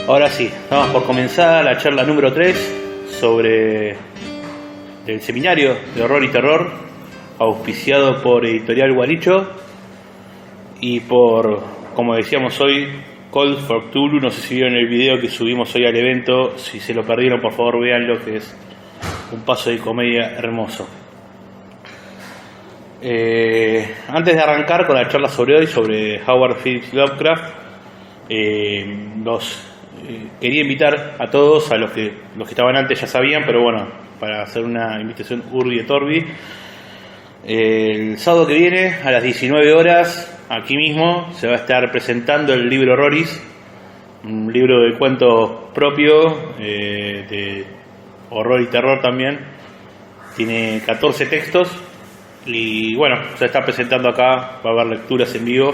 Ahora sí, vamos por comenzar la charla número 3 sobre el seminario de horror y terror, auspiciado por Editorial Gualicho y por, como decíamos hoy, Call for Cthulhu. No sé si vieron el video que subimos hoy al evento. Si se lo perdieron, por favor véanlo, que es un paso de comedia hermoso. Antes de arrancar con la charla sobre hoy, sobre Howard Phillips Lovecraft, quería invitar a todos, a los que estaban antes ya sabían, pero bueno, para hacer una invitación urbi et orbi. El sábado que viene a las 19 horas, aquí mismo, se va a estar presentando el libro Roris, un libro de cuentos propio, de horror y terror también. Tiene 14 textos y bueno, se está presentando acá, va a haber lecturas en vivo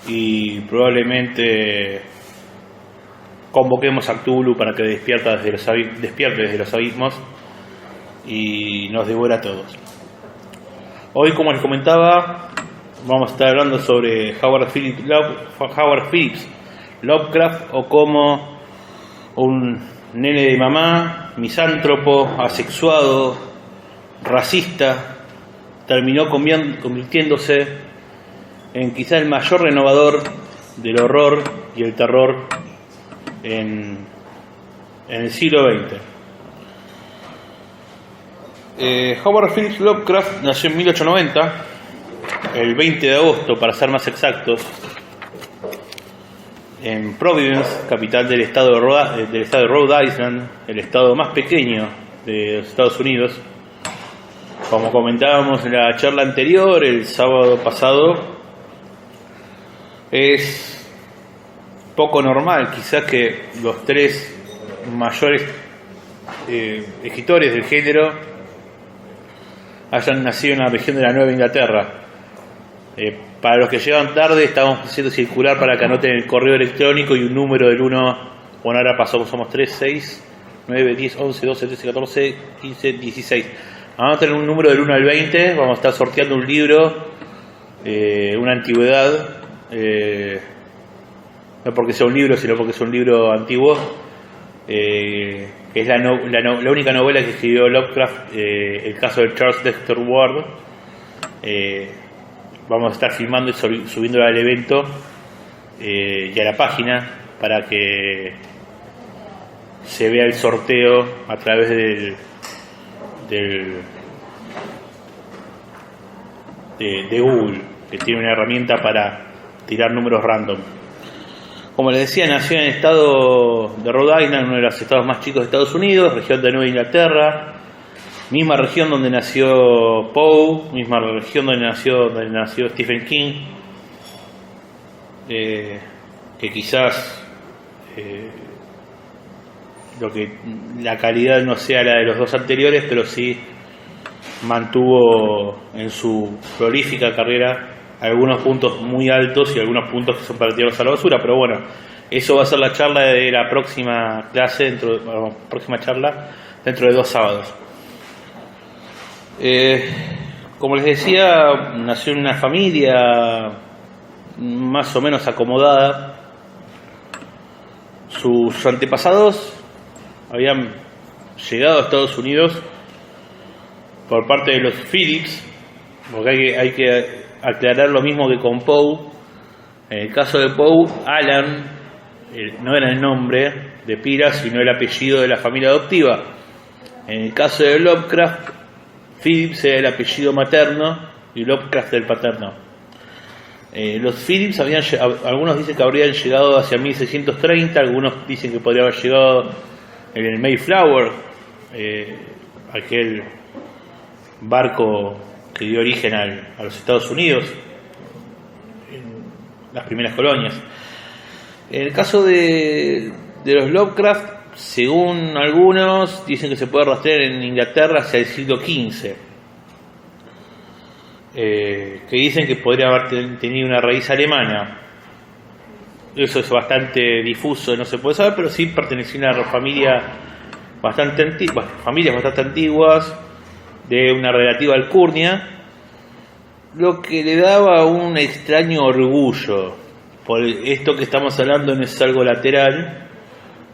y probablemente convoquemos a Cthulhu para que despierte desde los abismos y nos devore a todos. Hoy, como les comentaba, vamos a estar hablando sobre Howard Phillips Lovecraft, o como un nene de mamá, misántropo, asexuado, racista, terminó convirtiéndose en quizá el mayor renovador del horror y el terror en el siglo XX. Howard Phillips Lovecraft nació en 1890, el 20 de agosto para ser más exactos, en Providence, capital del estado de Rhode Island, el estado más pequeño de los Estados Unidos. Como comentábamos en la charla anterior, el sábado pasado, es poco normal quizás que los tres mayores escritores del género hayan nacido en la región de la Nueva Inglaterra. Para los que llegan tarde, estamos haciendo circular para que anoten el correo electrónico y un número del 1. Bueno, ahora pasamos, somos 3, 6, 9, 10, 11, 12, 13, 14, 15, 16. Anoten un número del 1 al 20. Vamos a estar sorteando un libro, una antigüedad, no porque sea un libro, sino porque es un libro antiguo, que es la única novela que escribió Lovecraft, el caso de Charles Dexter Ward. Vamos a estar filmando y subiéndolo al evento y a la página para que se vea el sorteo a través de Google, que tiene una herramienta para tirar números random. Como les decía, nació en el estado de Rhode Island, uno de los estados más chicos de Estados Unidos, región de Nueva Inglaterra, misma región donde nació Poe, misma región donde nació Stephen King, que quizás la calidad no sea la de los dos anteriores, pero sí mantuvo en su prolífica carrera algunos puntos muy altos y algunos puntos que son para tirarlos a la basura. Pero bueno, eso va a ser la charla de la próxima clase, dentro de 2 sábados. Como les decía, nació en una familia más o menos acomodada. Sus antepasados habían llegado a Estados Unidos por parte de los Phillips, porque hay que aclarar lo mismo que con Poe. En el caso de Poe, Alan no era el nombre de pila, sino el apellido de la familia adoptiva. En el caso de Lovecraft, Phillips era el apellido materno y Lovecraft el paterno. Los Phillips algunos dicen que habrían llegado hacia 1630, algunos dicen que podría haber llegado en el Mayflower, aquel barco que dio origen a los Estados Unidos, en las primeras colonias. En el caso de los Lovecraft, según algunos, dicen que se puede rastrear en Inglaterra hacia el siglo XV, que dicen que podría haber tenido una raíz alemana. Eso es bastante difuso, no se puede saber, pero sí pertenecía a una familias bastante antiguas, de una relativa alcurnia, lo que le daba un extraño orgullo. Por esto que estamos hablando no es algo lateral,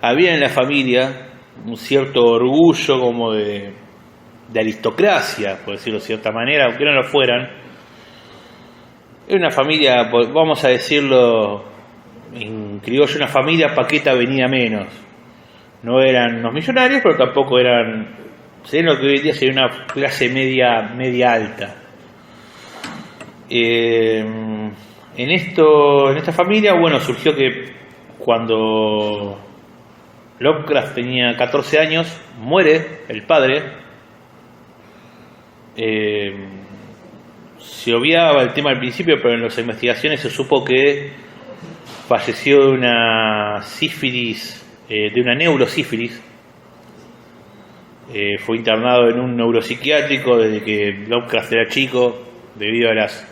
había en la familia un cierto orgullo como de aristocracia, por decirlo de cierta manera, aunque no lo fueran. Era una familia, vamos a decirlo en criollo, una familia paqueta venida menos. No eran unos millonarios, pero tampoco eran, serían lo que hoy en día sería una clase media alta. En esta familia, bueno, surgió que cuando Lovecraft tenía 14 años, muere el padre. Se obviaba el tema al principio, pero en las investigaciones se supo que falleció de una sífilis, de una neurosífilis. Fue internado en un neuropsiquiátrico desde que Lovecraft era chico, debido a las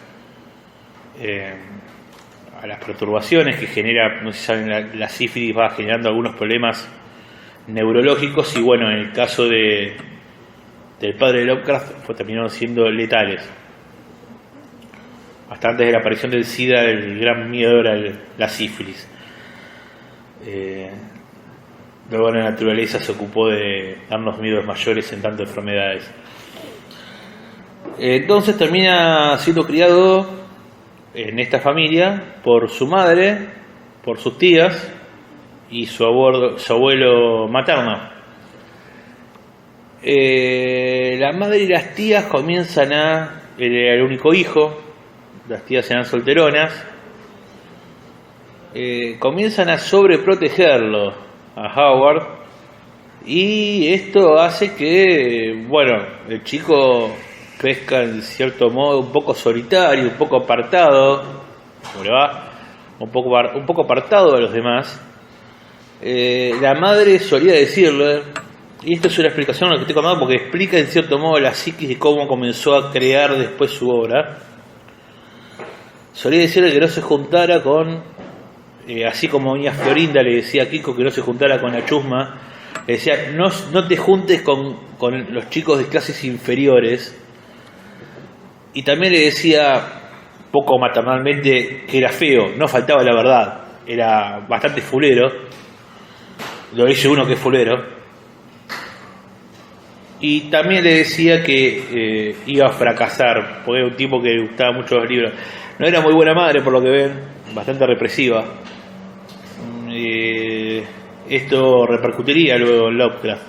perturbaciones que genera, no sé si saben, la sífilis va generando algunos problemas neurológicos, y bueno, en el caso del padre de Lovecraft terminaron siendo letales. Hasta antes de la aparición del SIDA, el gran miedo era la sífilis. Luego la naturaleza se ocupó de darnos miedos mayores en tantas enfermedades. Entonces termina siendo criado en esta familia por su madre, por sus tías y su abuelo materno. La madre y las tías comienzan él era el único hijo, las tías eran solteronas, comienzan a sobreprotegerlo a Howard, y esto hace que, bueno, el chico crezca en cierto modo un poco solitario, un poco apartado, un poco apartado de los demás. La madre solía decirle, y esto es una explicación a lo que estoy contando porque explica en cierto modo la psiquis de cómo comenzó a crear después su obra. Solía decirle que no se juntara con, así como doña Florinda le decía a Kiko que no se juntara con la chusma, le decía, no te juntes con los chicos de clases inferiores. Y también le decía, poco maternalmente, que era feo, no faltaba la verdad, era bastante fulero, lo dice uno que es fulero. Y también le decía que iba a fracasar, porque era un tipo que le gustaba mucho los libros. No era muy buena madre, por lo que ven, bastante represiva. Esto repercutiría luego en Lovecraft.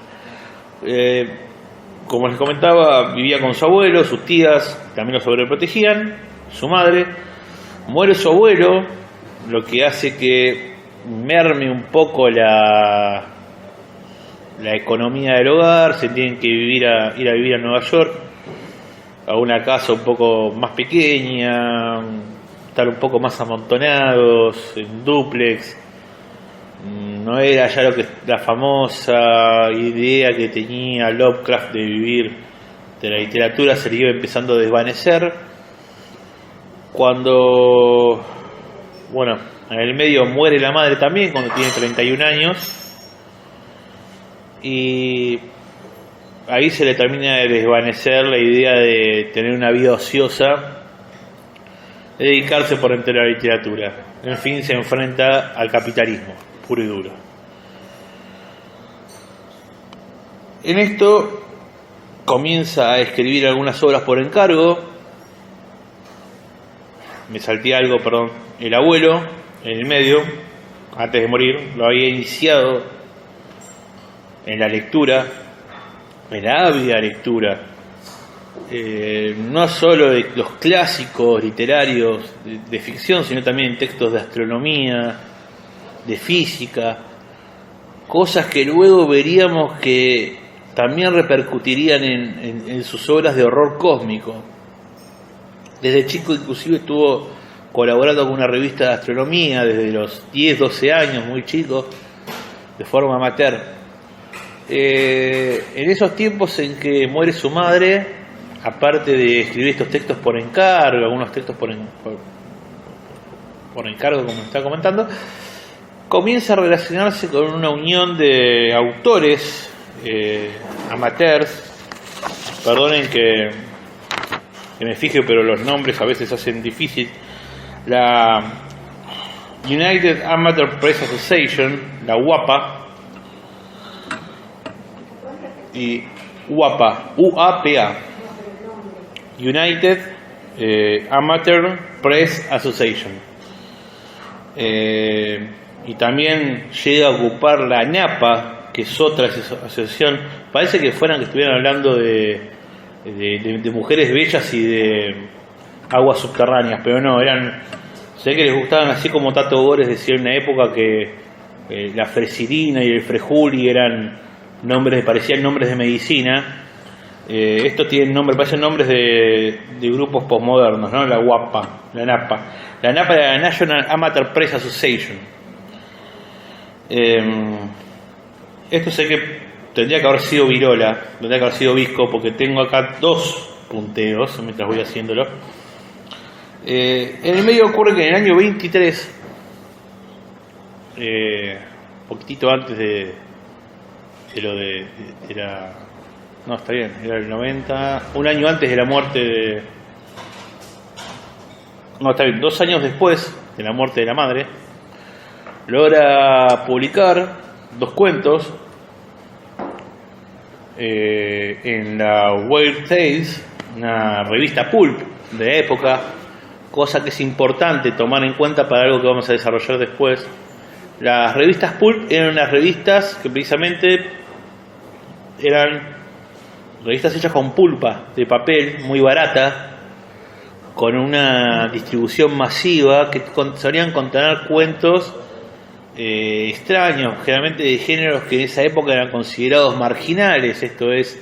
Como les comentaba, vivía con su abuelo, sus tías también lo sobreprotegían, su madre. Muere su abuelo, lo que hace que merme un poco la economía del hogar. Se tienen que ir a vivir a Nueva York, a una casa un poco más pequeña, estar un poco más amontonados, en dúplex. No era ya lo que la famosa idea que tenía Lovecraft de vivir de la literatura, se le iba empezando a desvanecer. Cuando, bueno, en el medio muere la madre también, cuando tiene 31 años, y ahí se le termina de desvanecer la idea de tener una vida ociosa, de dedicarse por entero a la literatura. En fin, se enfrenta al capitalismo puro y duro. En esto comienza a escribir algunas obras por encargo. Me salté algo, perdón. El abuelo, en el medio, antes de morir, lo había iniciado en la lectura, en la ávida lectura, no solo de los clásicos literarios de ficción, sino también textos de astronomía, de física, cosas que luego veríamos que también repercutirían en sus obras de horror cósmico. Desde chico inclusive estuvo colaborando con una revista de astronomía desde los 10, 12 años, muy chico, de forma amateur. En esos tiempos en que muere su madre, aparte de escribir estos textos por encargo, algunos textos por encargo, como está comentando, comienza a relacionarse con una unión de autores amateurs. Perdonen que me fije, pero los nombres a veces hacen difícil. La United Amateur Press Association, la UAPA, y UAPA, UAPA, United Amateur Press Association. Y también llega a ocupar la ANAPA, que es otra asociación. Parece que estuvieran hablando de mujeres bellas y de aguas subterráneas, pero no, sé que les gustaban, así como Tato Bores decía en una época que la fresilina y el frejuli parecían nombres de medicina. Estos tienen parecen nombres de grupos posmodernos, ¿no? La UAPA, la NAPA. La NAPA era la National Amateur Press Association. Esto sé que tendría que haber sido Virola, tendría que haber sido Visco, porque tengo acá dos punteos mientras voy haciéndolo. En el medio ocurre que en el año 23, poquitito antes de lo de la... No, está bien, era el 90, un año antes de la muerte de... No, está bien, 2 años después de la muerte de la madre, logra publicar 2 cuentos en la Weird Tales, una revista pulp de la época, cosa que es importante tomar en cuenta para algo que vamos a desarrollar después. Las revistas pulp eran unas revistas que precisamente eran revistas hechas con pulpa de papel, muy barata, con una distribución masiva, que solían contener cuentos extraños, generalmente de géneros que en esa época eran considerados marginales. Esto es,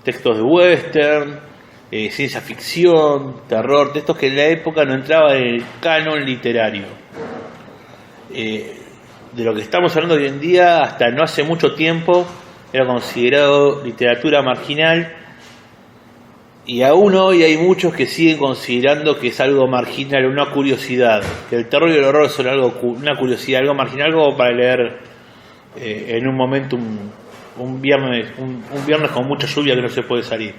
textos de western, ciencia ficción, terror, textos que en la época no entraban en el canon literario. De lo que estamos hablando hoy en día, hasta no hace mucho tiempo, era considerado literatura marginal, y aún hoy hay muchos que siguen considerando que es algo marginal, una curiosidad, que el terror y el horror son una curiosidad, algo marginal, algo para leer en un momento, un viernes con mucha lluvia que no se puede salir.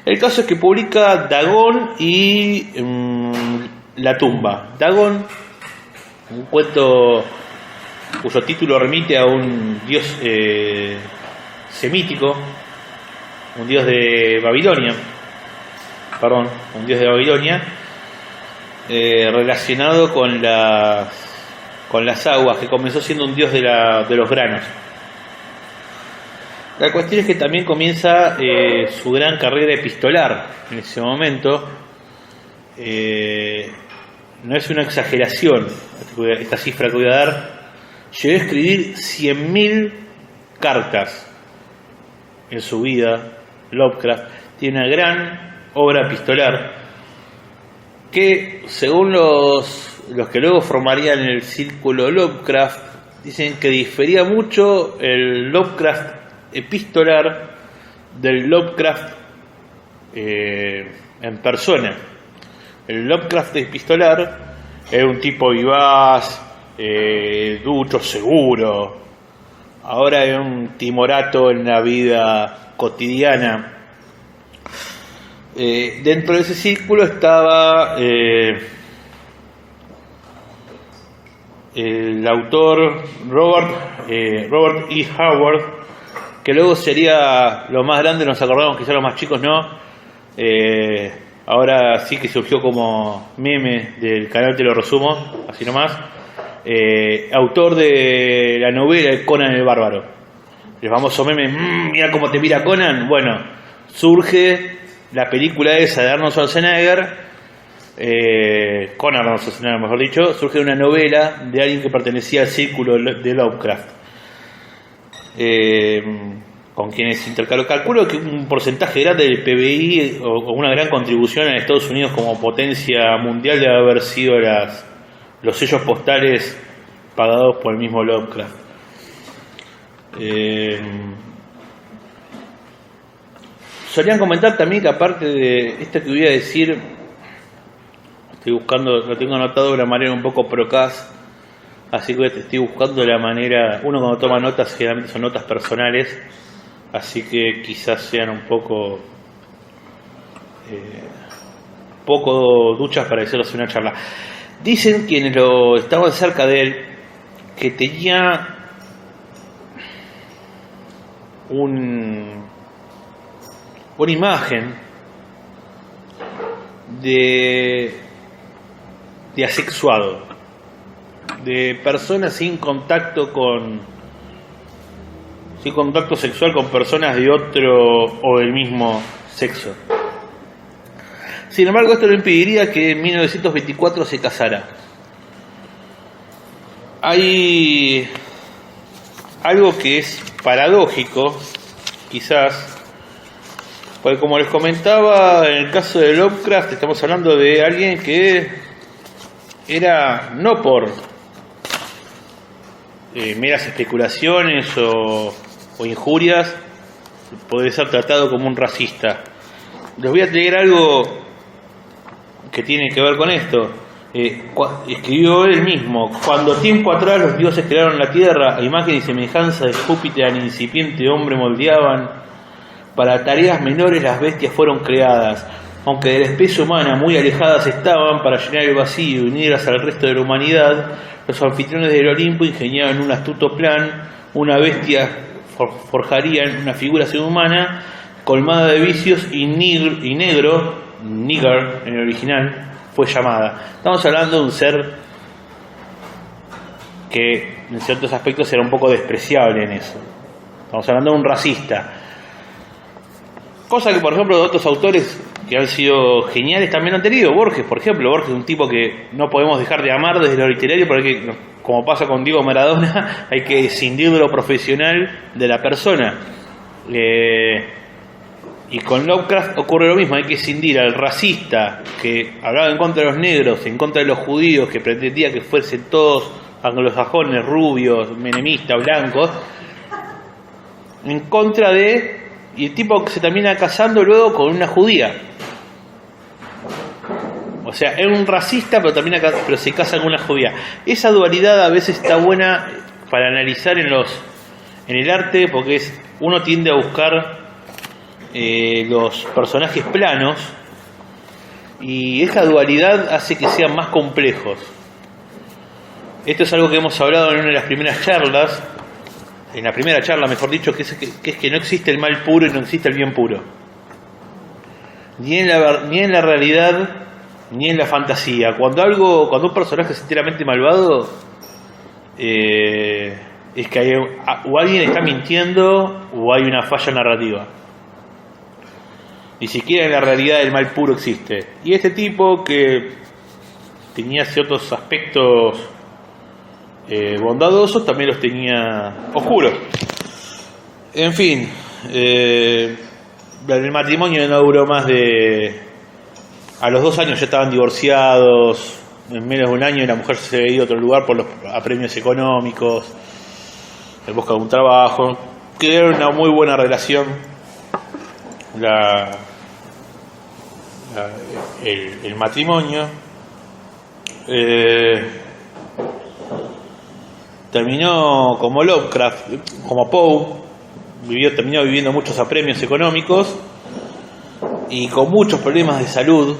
El caso es que publica Dagon y La tumba. Dagon, un cuento cuyo título remite a un dios semítico, un dios de Babilonia, relacionado con las aguas, que comenzó siendo un dios de los granos. La cuestión es que también comienza su gran carrera epistolar en ese momento. No es una exageración esta cifra que voy a dar. Llegó a escribir 100.000 cartas en su vida. Lovecraft tiene una gran obra epistolar que, según los que luego formarían el círculo Lovecraft, dicen que difería mucho el Lovecraft epistolar del Lovecraft en persona. El Lovecraft epistolar era un tipo vivaz, ducho, seguro. Ahora es un timorato en la vida cotidiana. Dentro de ese círculo estaba el autor Robert E. Howard, que luego sería lo más grande, nos acordamos, quizás los más chicos no. Ahora sí que surgió como meme del canal, te lo resumo, así nomás. Autor de la novela Conan el Bárbaro, el famoso meme, mira cómo te mira Conan. Bueno, surge la película esa de Arnold Schwarzenegger, con Arnold Schwarzenegger mejor dicho, surge una novela de alguien que pertenecía al círculo de Lovecraft, con quienes intercaló. Calculo que un porcentaje grande del PBI o una gran contribución en Estados Unidos como potencia mundial debe haber sido los sellos postales pagados por el mismo Lovecraft. Solían comentar también que, aparte de esto que voy a decir, estoy buscando, lo tengo anotado de una manera un poco procaz, así que estoy buscando la manera. Uno cuando toma notas generalmente son notas personales, así que quizás sean un poco duchas para decirlo en una charla. Dicen quienes estaban cerca de él que tenía una imagen de asexuado, de personas sin contacto sexual con personas de otro o del mismo sexo. Sin embargo, esto no impediría que en 1924 se casara. Hay algo que es paradójico, quizás, porque como les comentaba, en el caso de Lovecraft estamos hablando de alguien que era, no por meras especulaciones o injurias, puede ser tratado como un racista. Les voy a leer algo que tiene que ver con esto. Escribió él mismo: cuando tiempo atrás los dioses crearon la tierra, a imagen y semejanza de Júpiter, al incipiente hombre moldeaban. Para tareas menores las bestias fueron creadas, aunque de la especie humana muy alejadas estaban. Para llenar el vacío y unirlas al resto de la humanidad, los anfitriones del Olimpo ingeniaban un astuto plan. Una bestia forjarían una figura humana colmada de vicios y negro, nigger en el original, fue llamada. Estamos hablando de un ser que en ciertos aspectos era un poco despreciable en eso. Estamos hablando de un racista. Cosa que, por ejemplo, de otros autores que han sido geniales también han tenido. Borges, por ejemplo. Borges es un tipo que no podemos dejar de amar desde lo literario, porque, como pasa con Diego Maradona, hay que escindir de lo profesional de la persona. Y con Lovecraft ocurre lo mismo. Hay que escindir al racista que hablaba en contra de los negros, en contra de los judíos, que pretendía que fuesen todos anglosajones, rubios, menemistas, blancos, en contra de... Y el tipo que se termina casando luego con una judía. O sea, es un racista, pero se casa con una judía. Esa dualidad a veces está buena para analizar en el arte, porque uno tiende a buscar los personajes planos, y esa dualidad hace que sean más complejos. Esto es algo que hemos hablado en una de las primeras charlas. En la primera charla, mejor dicho, que es que no existe el mal puro y no existe el bien puro. Ni en la realidad, ni en la fantasía. Cuando un personaje es enteramente malvado, es que o alguien está mintiendo o hay una falla narrativa. Ni siquiera en la realidad el mal puro existe. Y este tipo, que tenía ciertos aspectos bondadosos, también los tenía oscuros. En fin, el matrimonio no duró más de... A los 2 años ya estaban divorciados. En menos de un año la mujer se había ido a otro lugar por los apremios económicos, en busca de un trabajo. Crearon una muy buena relación. El matrimonio terminó como Lovecraft, como Poe, terminó viviendo muchos apremios económicos y con muchos problemas de salud.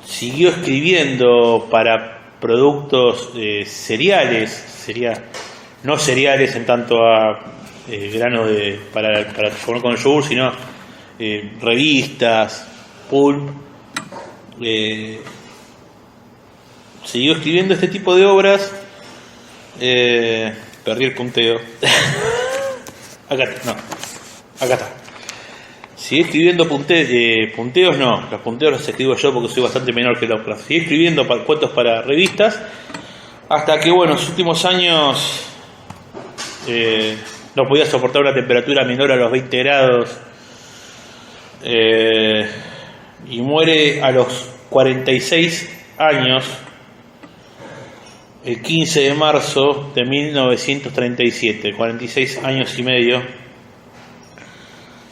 Siguió escribiendo para productos cereales, no cereales en tanto a grano para comer con el yogur, sino revistas, pulp. Siguió escribiendo este tipo de obras. Perdí el punteo. Acá está. Sigue escribiendo punteos, no. Los punteos los escribo yo porque soy bastante menor que Lovecraft. Sigue escribiendo cuentos para revistas, hasta que, bueno, en sus últimos años no podía soportar una temperatura menor a los 20 grados. Y muere a los 46 años, el 15 de marzo de 1937, 46 años y medio,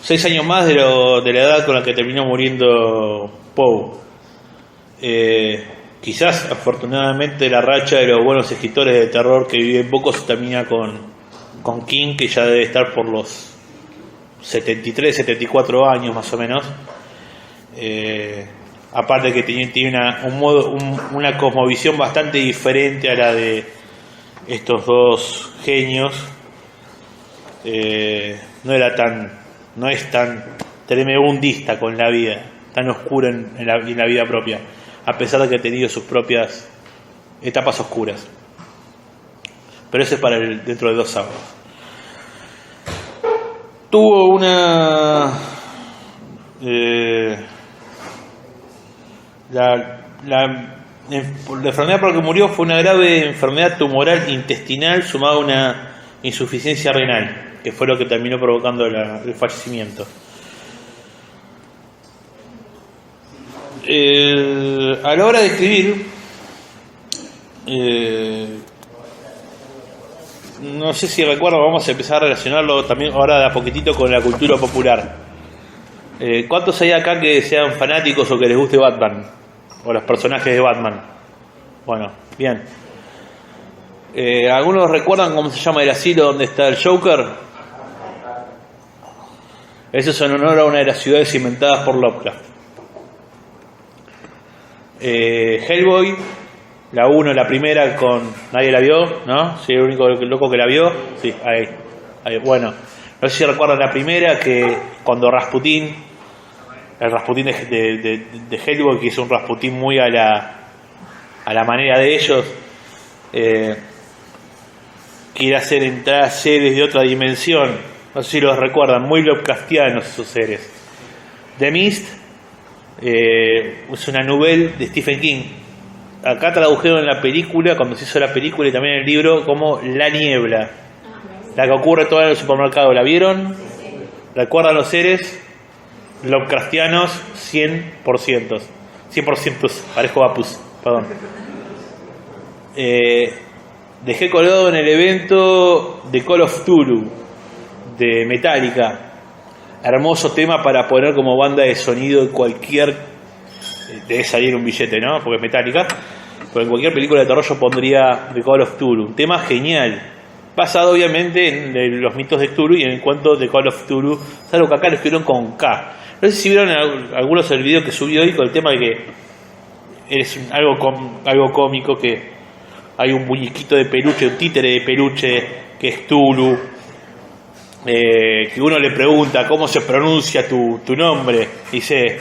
6 años más de la edad con la que terminó muriendo Poe. Quizás, afortunadamente, la racha de los buenos escritores de terror que viven poco se termina con King, que ya debe estar por los 73, 74 años más o menos. Aparte que tiene una cosmovisión bastante diferente a la de estos dos genios, no es tan tremendista con la vida, tan oscuro en la vida propia, a pesar de que ha tenido sus propias etapas oscuras. Pero eso es para dentro de 2 sábados. Tuvo una... la enfermedad por la que murió fue una grave enfermedad tumoral intestinal sumada a una insuficiencia renal, que fue lo que terminó provocando el fallecimiento. A la hora de escribir, no sé si recuerdo, vamos a empezar a relacionarlo también ahora de a poquitito con la cultura popular. ¿Cuántos hay acá que sean fanáticos o que les guste Batman? O los personajes de Batman. Bueno, bien. ¿Algunos recuerdan cómo se llama el asilo donde está el Joker? Eso es en honor a una de las ciudades inventadas por Lovecraft. Hellboy, la 1, la primera, nadie la vio, ¿no? Sí, el único loco que la vio. Sí, ahí. Bueno, no sé si recuerdan la primera, que cuando Rasputín, el Rasputín de Hellboy, que es un Rasputín muy a la manera de ellos, quiere hacer entrar seres de otra dimensión. No sé si los recuerdan, muy Lovecraftianos esos seres. The Mist es una novela de Stephen King. Acá tradujeron en la película, cuando se hizo la película y también en el libro, como La Niebla, la que ocurre toda en el supermercado. ¿La vieron? ¿Recuerdan los seres? Lovecraftianos 100%. 100%, parezco Vapus, perdón. Dejé colgado en el evento de Call of Cthulhu de Metallica. Hermoso tema para poner como banda de sonido en cualquier... Debe salir un billete, ¿no? Porque es Metallica. Pero en cualquier película de terror yo pondría The Call of Cthulhu. Un tema genial, basado obviamente en los mitos de Cthulhu y en el cuento de Call of Cthulhu, salvo que acá lo escribieron con K. No sé si vieron algunos el video que subí hoy con el tema de que es algo cómico, que hay un muñequito de peluche, un títere de peluche que es Cthulhu, que uno le pregunta cómo se pronuncia tu nombre. Dice,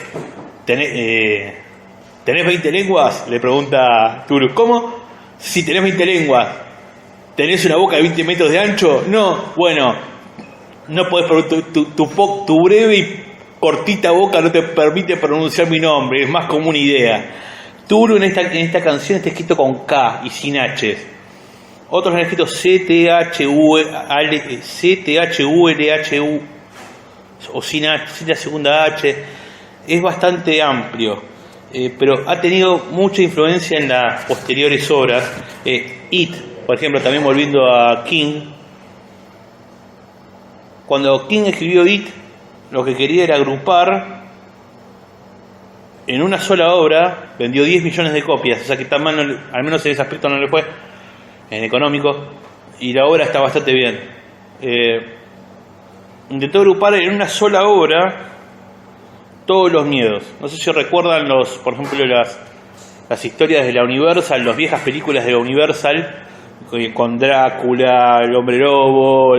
¿tenés 20 lenguas? Le pregunta Cthulhu. ¿Cómo? Si tenés 20 lenguas, ¿tenés una boca de 20 metros de ancho? No. Bueno, no podés, tu breve y cortita boca no te permite pronunciar mi nombre, es más como una idea. Cthulhu en esta canción está escrito con K y sin H. Otros han escrito C-T-H-U-L-H-U o sin la segunda H. Es bastante amplio, pero ha tenido mucha influencia en las posteriores obras. It, por ejemplo, también volviendo a King. Cuando King escribió It, lo que quería era agrupar en una sola obra. Vendió 10 millones de copias, o sea que tan mal, al menos en ese aspecto no le fue, en económico, y la obra está bastante bien. Intentó agrupar en una sola obra todos los miedos. No sé si recuerdan por ejemplo las historias de la Universal, las viejas películas de la Universal, con Drácula, el hombre lobo,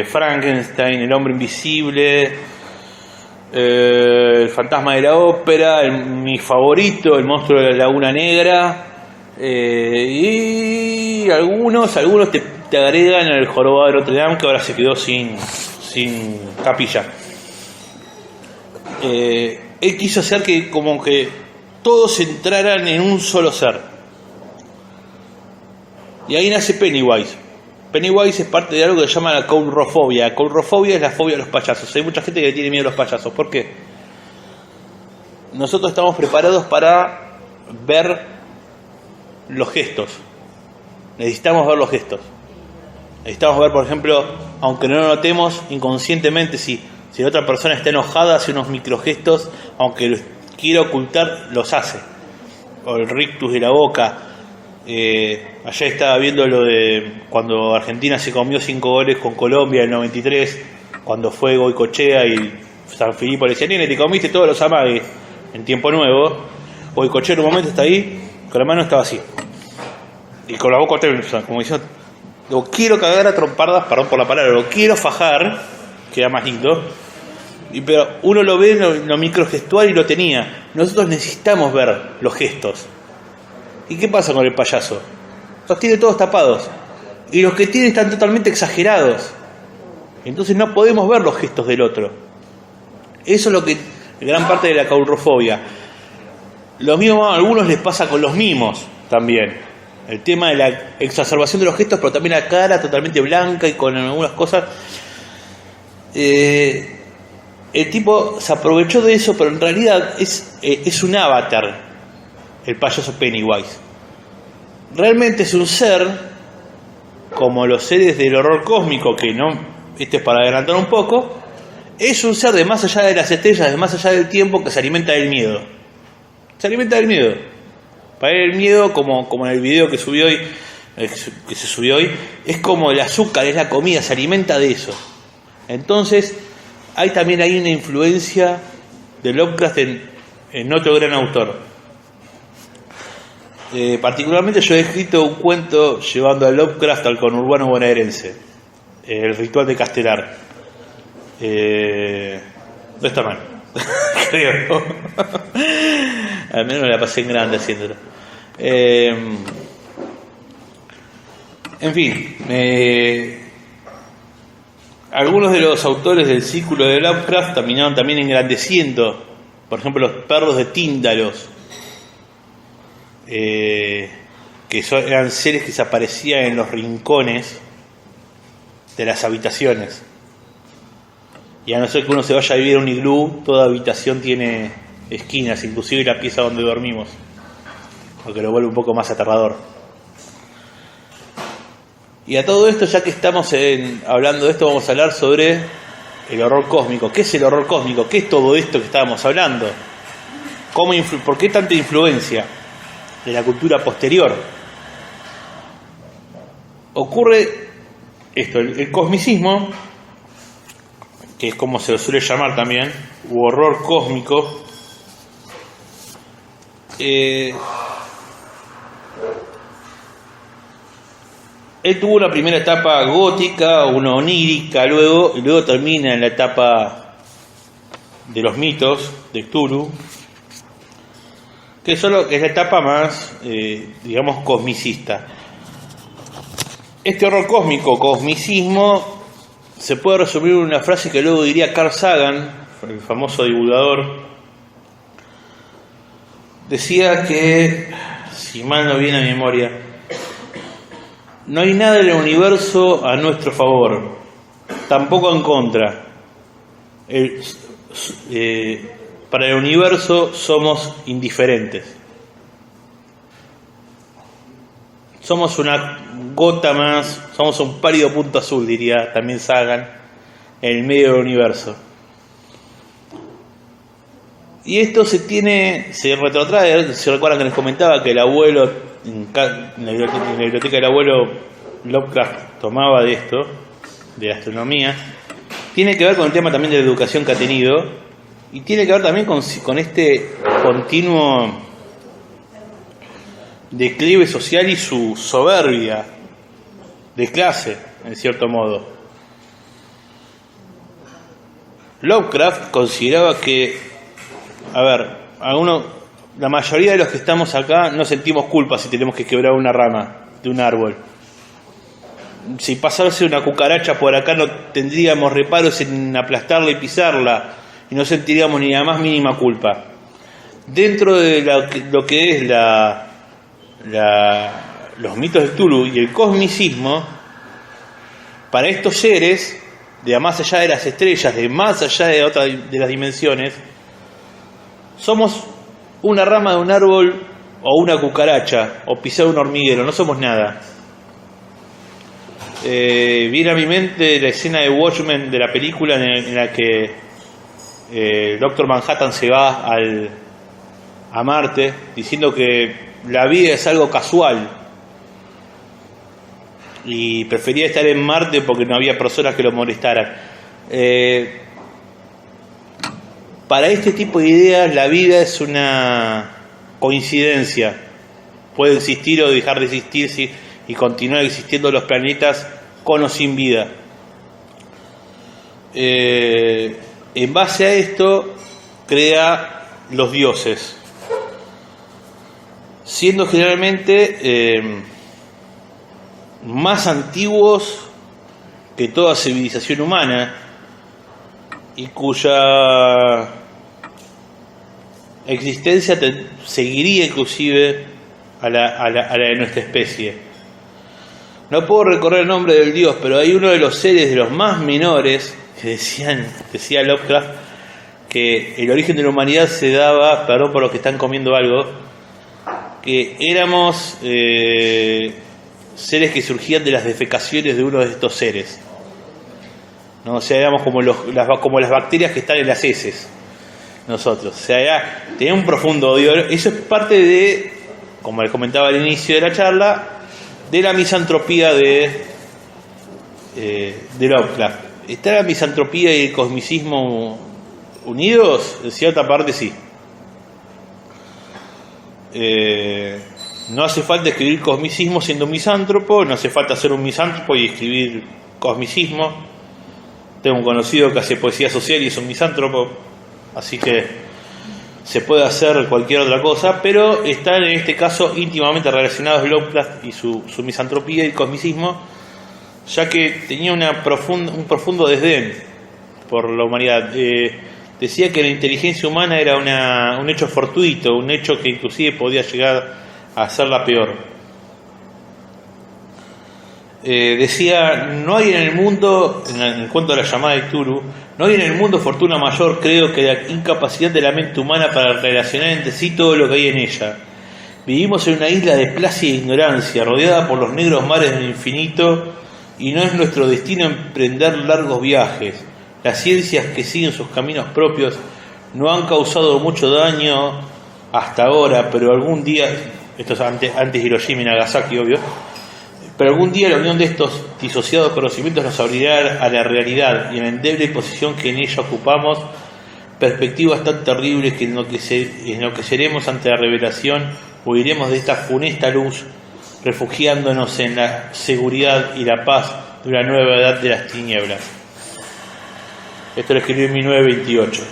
Frankenstein, el hombre invisible, el fantasma de la ópera, mi favorito, el monstruo de la laguna negra, y algunos te agregan el jorobado de Notre Dame, que ahora se quedó sin capilla. Él quiso hacer que como que todos entraran en un solo ser, y ahí nace Pennywise. Pennywise es parte de algo que se llama la coulrofobia. La coulrofobia es la fobia a los payasos. Hay mucha gente que le tiene miedo a los payasos. ¿Por qué? Nosotros estamos preparados para ver los gestos. Necesitamos ver los gestos. Necesitamos ver, por ejemplo, aunque no lo notemos inconscientemente, si la otra persona está enojada, hace unos microgestos, aunque los quiera ocultar, los hace. O el rictus de la boca. Ayer estaba viendo lo de cuando Argentina se comió 5 goles con Colombia en el 93, cuando fue Goicoechea y San Filipo le decía, nene, te comiste todos los amagues en tiempo nuevo. Goicoechea en un momento está ahí, con la mano estaba así. y con la boca tensa, como diciendo, lo quiero cagar a trompadas, perdón por la palabra, lo quiero fajar, queda más lindo, pero uno lo ve en lo microgestual y lo tenía. Nosotros necesitamos ver los gestos. ¿Y qué pasa con el payaso? Los tiene todos tapados, y los que tiene están totalmente exagerados, entonces no podemos ver los gestos del otro. Eso es lo que gran parte de la caurofobia. Lo mismo a algunos les pasa con los mimos también. El tema de la exacerbación de los gestos, pero también la cara totalmente blanca y con algunas cosas. El tipo se aprovechó de eso, pero en realidad es un avatar, el payaso Pennywise. Realmente es un ser, como los seres del horror cósmico, que no, este es para adelantar un poco, es un ser de más allá de las estrellas, de más allá del tiempo, que se alimenta del miedo. Se alimenta del miedo. Para él el miedo, como en el video que subió hoy, que se subió hoy, es como el azúcar, es la comida, se alimenta de eso. Entonces, también hay una influencia de Lovecraft en otro gran autor. Particularmente yo he escrito un cuento llevando a Lovecraft al conurbano bonaerense, El ritual de Castelar. No está mal, creo. Al menos me la pasé en grande haciéndolo. En fin, algunos de los autores del círculo de Lovecraft terminaron también engrandeciendo, por ejemplo, los perros de Tíndalos, que eran seres que se aparecían en los rincones de las habitaciones. Y a no ser que uno se vaya a vivir a un iglú, toda habitación tiene esquinas, inclusive la pieza donde dormimos, lo que lo vuelve un poco más aterrador. Y a todo esto, ya que estamos hablando de esto, vamos a hablar sobre el horror cósmico. ¿Qué es el horror cósmico? ¿Qué es todo esto que estábamos hablando? ¿Por qué tanta influencia de la cultura posterior? Ocurre esto, el cosmicismo, que es como se lo suele llamar también, u horror cósmico, él tuvo una primera etapa gótica, una onírica, y luego termina en la etapa de los mitos de Cthulhu, que es la etapa más, digamos, cosmicista. Este horror cósmico, cosmicismo, se puede resumir en una frase que luego diría Carl Sagan, el famoso divulgador. Decía que, si mal no viene a mi memoria, no hay nada en el universo a nuestro favor, tampoco en contra. Para el universo somos indiferentes. Somos una gota más, somos un pálido punto azul, diría también Sagan, en el medio del universo. Y esto se retrotrae. Se recuerdan que les comentaba que el abuelo, en la biblioteca del abuelo, Lovecraft tomaba de esto, de astronomía. Tiene que ver con el tema también de la educación que ha tenido, y tiene que ver también con este continuo declive social y su soberbia de clase, en cierto modo. Lovecraft consideraba que, la mayoría de los que estamos acá no sentimos culpa si tenemos que quebrar una rama de un árbol. Si pasarse una cucaracha por acá no tendríamos reparos en aplastarla y pisarla, y no sentiríamos ni la más mínima culpa. Dentro de lo que es los mitos de Cthulhu y el cosmicismo, para estos seres de más allá de las estrellas, de más allá de las dimensiones, somos una rama de un árbol o una cucaracha o pisar un hormiguero, no somos nada. Viene a mi mente la escena de Watchmen, de la película en la que Doctor Manhattan se va a Marte diciendo que la vida es algo casual y prefería estar en Marte porque no había personas que lo molestaran. Para este tipo de ideas la vida es una coincidencia, puede existir o dejar de existir y continuar existiendo los planetas con o sin vida. En base a esto crea los dioses, siendo generalmente más antiguos que toda civilización humana y cuya existencia seguiría inclusive a la de nuestra especie. No puedo recordar el nombre del dios, pero hay uno de los seres de los más menores que decía Lovecraft que el origen de la humanidad se daba, perdón por los que están comiendo algo, que éramos seres que surgían de las defecaciones de uno de estos seres, ¿no? O sea, éramos como las bacterias que están en las heces, nosotros. O sea, tenía un profundo odio. Eso es parte de, como les comentaba al inicio de la charla, de la misantropía de Lovecraft. ¿Está la misantropía y el cosmicismo unidos? En cierta parte sí. No hace falta escribir cosmicismo siendo un misántropo, no hace falta ser un misántropo y escribir cosmicismo. Tengo un conocido que hace poesía social y es un misántropo, así que se puede hacer cualquier otra cosa, pero están en este caso íntimamente relacionados Lovecraft y su misantropía y cosmicismo, ya que tenía un profundo desdén por la humanidad. Decía que la inteligencia humana era un hecho fortuito, un hecho que inclusive podía llegar a hacerla peor. Decía, no hay en el mundo, en cuanto a la llamada de Cthulhu, no hay en el mundo fortuna mayor, creo, que la incapacidad de la mente humana para relacionar entre sí todo lo que hay en ella. Vivimos en una isla de plácida ignorancia, rodeada por los negros mares del infinito, y no es nuestro destino emprender largos viajes. Las ciencias que siguen sus caminos propios no han causado mucho daño hasta ahora, pero algún día, esto es antes Hiroshima y Nagasaki, obvio, pero algún día la unión de estos disociados conocimientos nos abrirá a la realidad y a la endeble posición que en ella ocupamos, perspectivas tan terribles que enloqueceremos ante la revelación, huiremos de esta funesta luz, refugiándonos en la seguridad y la paz de una nueva edad de las tinieblas. Esto lo escribió en 1928.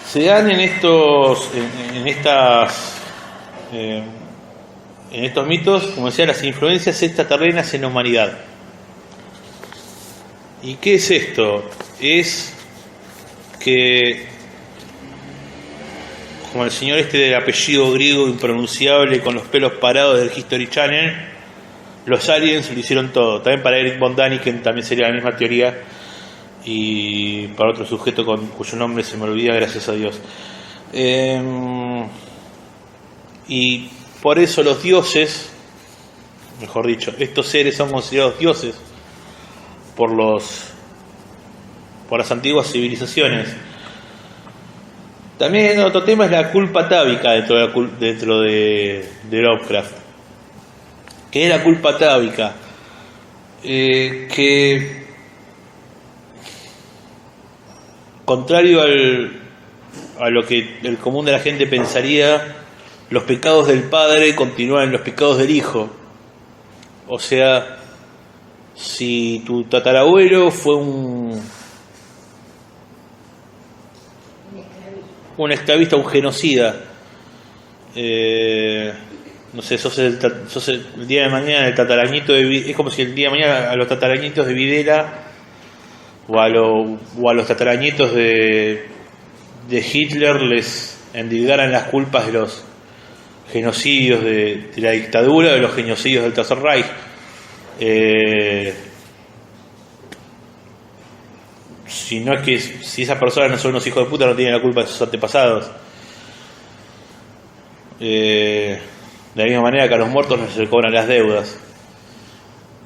Se dan en estos mitos, como decía, las influencias extraterrenas en la humanidad. ¿Y qué es esto? Es que, como el señor este del apellido griego impronunciable con los pelos parados del History Channel, los aliens lo hicieron todo. También para Eric von Däniken también sería la misma teoría, y para otro sujeto cuyo nombre se me olvida, gracias a Dios. Y por eso los dioses, mejor dicho, estos seres son considerados dioses por las antiguas civilizaciones. También otro tema es la culpa atávica dentro de Lovecraft. ¿Qué es la culpa atávica? Que contrario a lo que el común de la gente pensaría, los pecados del padre continúan en los pecados del hijo. O sea, si tu tatarabuelo fue un esclavista, un genocida, no sé, sos el día de mañana el tatarañito es como si el día de mañana a los tatarañitos de Videla o a los tatarañitos de Hitler les endilgaran las culpas de los genocidios de la dictadura, de los genocidios del Tercer Reich. Si esas personas no son unos hijos de puta, no tienen la culpa de sus antepasados. De la misma manera que a los muertos no se les cobran las deudas.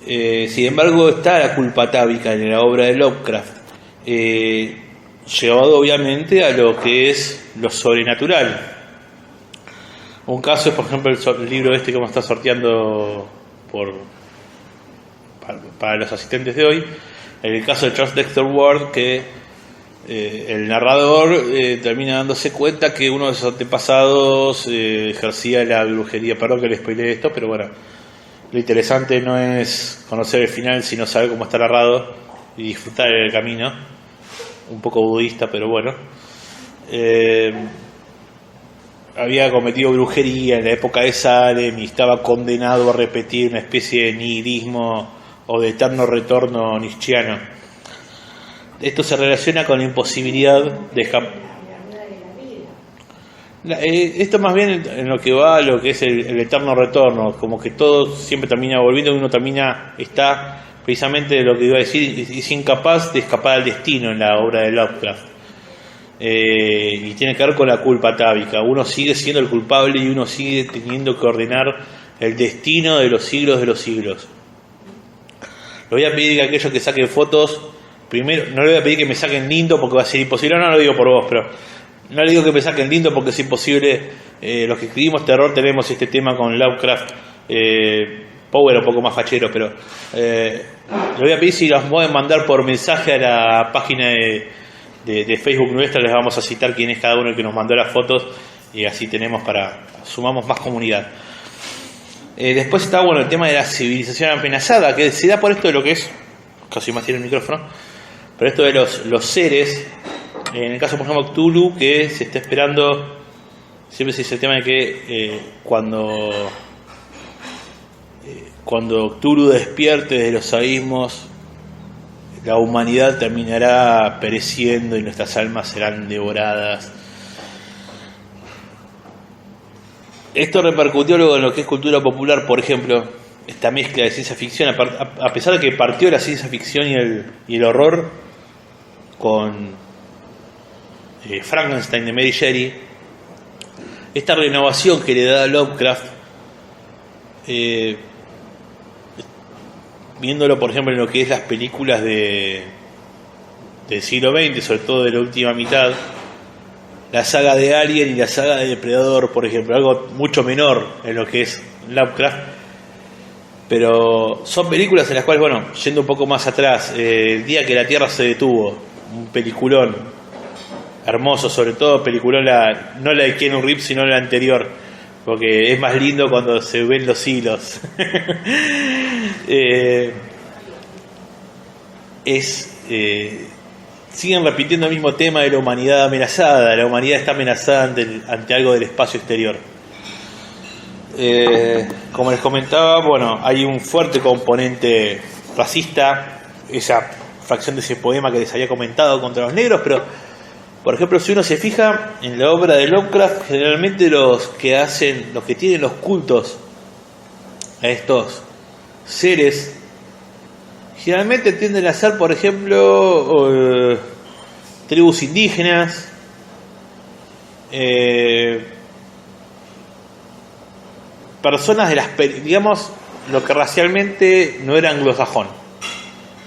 Sin embargo, está la culpa atávica en la obra de Lovecraft, llevado obviamente a lo que es lo sobrenatural. Un caso es, por ejemplo, el libro este que vamos a estar sorteando para los asistentes de hoy. En el caso de Charles Dexter Ward, que el narrador termina dándose cuenta que uno de sus antepasados ejercía la brujería. Perdón que le spoileé esto, pero bueno, lo interesante no es conocer el final, sino saber cómo está narrado y disfrutar el camino. Un poco budista, pero bueno. Había cometido brujería en la época de Salem y estaba condenado a repetir una especie de nihilismo o de eterno retorno nietzscheano. Esto se relaciona con la imposibilidad de escapar. Esto más bien en lo que va a lo que es el eterno retorno, como que todo siempre termina volviendo y uno está precisamente lo que iba a decir, es incapaz de escapar al destino en la obra de Lovecraft. Y tiene que ver con la culpa atávica. Uno sigue siendo el culpable y uno sigue teniendo que ordenar el destino de los siglos de los siglos. Le voy a pedir que aquellos que saquen fotos, primero, no le voy a pedir que me saquen lindo porque va a ser imposible, no lo digo por vos, pero no le digo que me saquen lindo porque es imposible. Los que escribimos terror tenemos este tema con Lovecraft. Power un poco más fachero, pero le voy a pedir si los pueden mandar por mensaje a la página de Facebook nuestra. Les vamos a citar quién es cada uno el que nos mandó las fotos y así sumamos más comunidad. Después está el tema de la civilización amenazada, que se da por esto de lo que es, casi más tiene el micrófono, pero esto de los seres, en el caso por ejemplo Cthulhu, que se está esperando, siempre se dice el tema de que cuando Cthulhu despierte de los abismos, la humanidad terminará pereciendo y nuestras almas serán devoradas. Esto repercutió luego en lo que es cultura popular, por ejemplo, esta mezcla de ciencia ficción, a pesar de que partió la ciencia ficción y el horror con Frankenstein de Mary Shelley, esta renovación que le da a Lovecraft, viéndolo por ejemplo en lo que es las películas del siglo XX, sobre todo de la última mitad, la saga de Alien y la saga de Depredador, por ejemplo, algo mucho menor en lo que es Lovecraft, pero son películas en las cuales, yendo un poco más atrás, El día que la Tierra se detuvo, un peliculón hermoso, sobre todo peliculón, no la de Keanu Reeves, sino la anterior, porque es más lindo cuando se ven los hilos. Siguen repitiendo el mismo tema de la humanidad amenazada. La humanidad está amenazada ante algo del espacio exterior. Como les comentaba, hay un fuerte componente racista, esa fracción de ese poema que les había comentado contra los negros, pero por ejemplo, si uno se fija en la obra de Lovecraft, generalmente los que tienen los cultos a estos seres, generalmente tienden a ser, por ejemplo, tribus indígenas, personas de digamos, lo que racialmente no era anglosajón.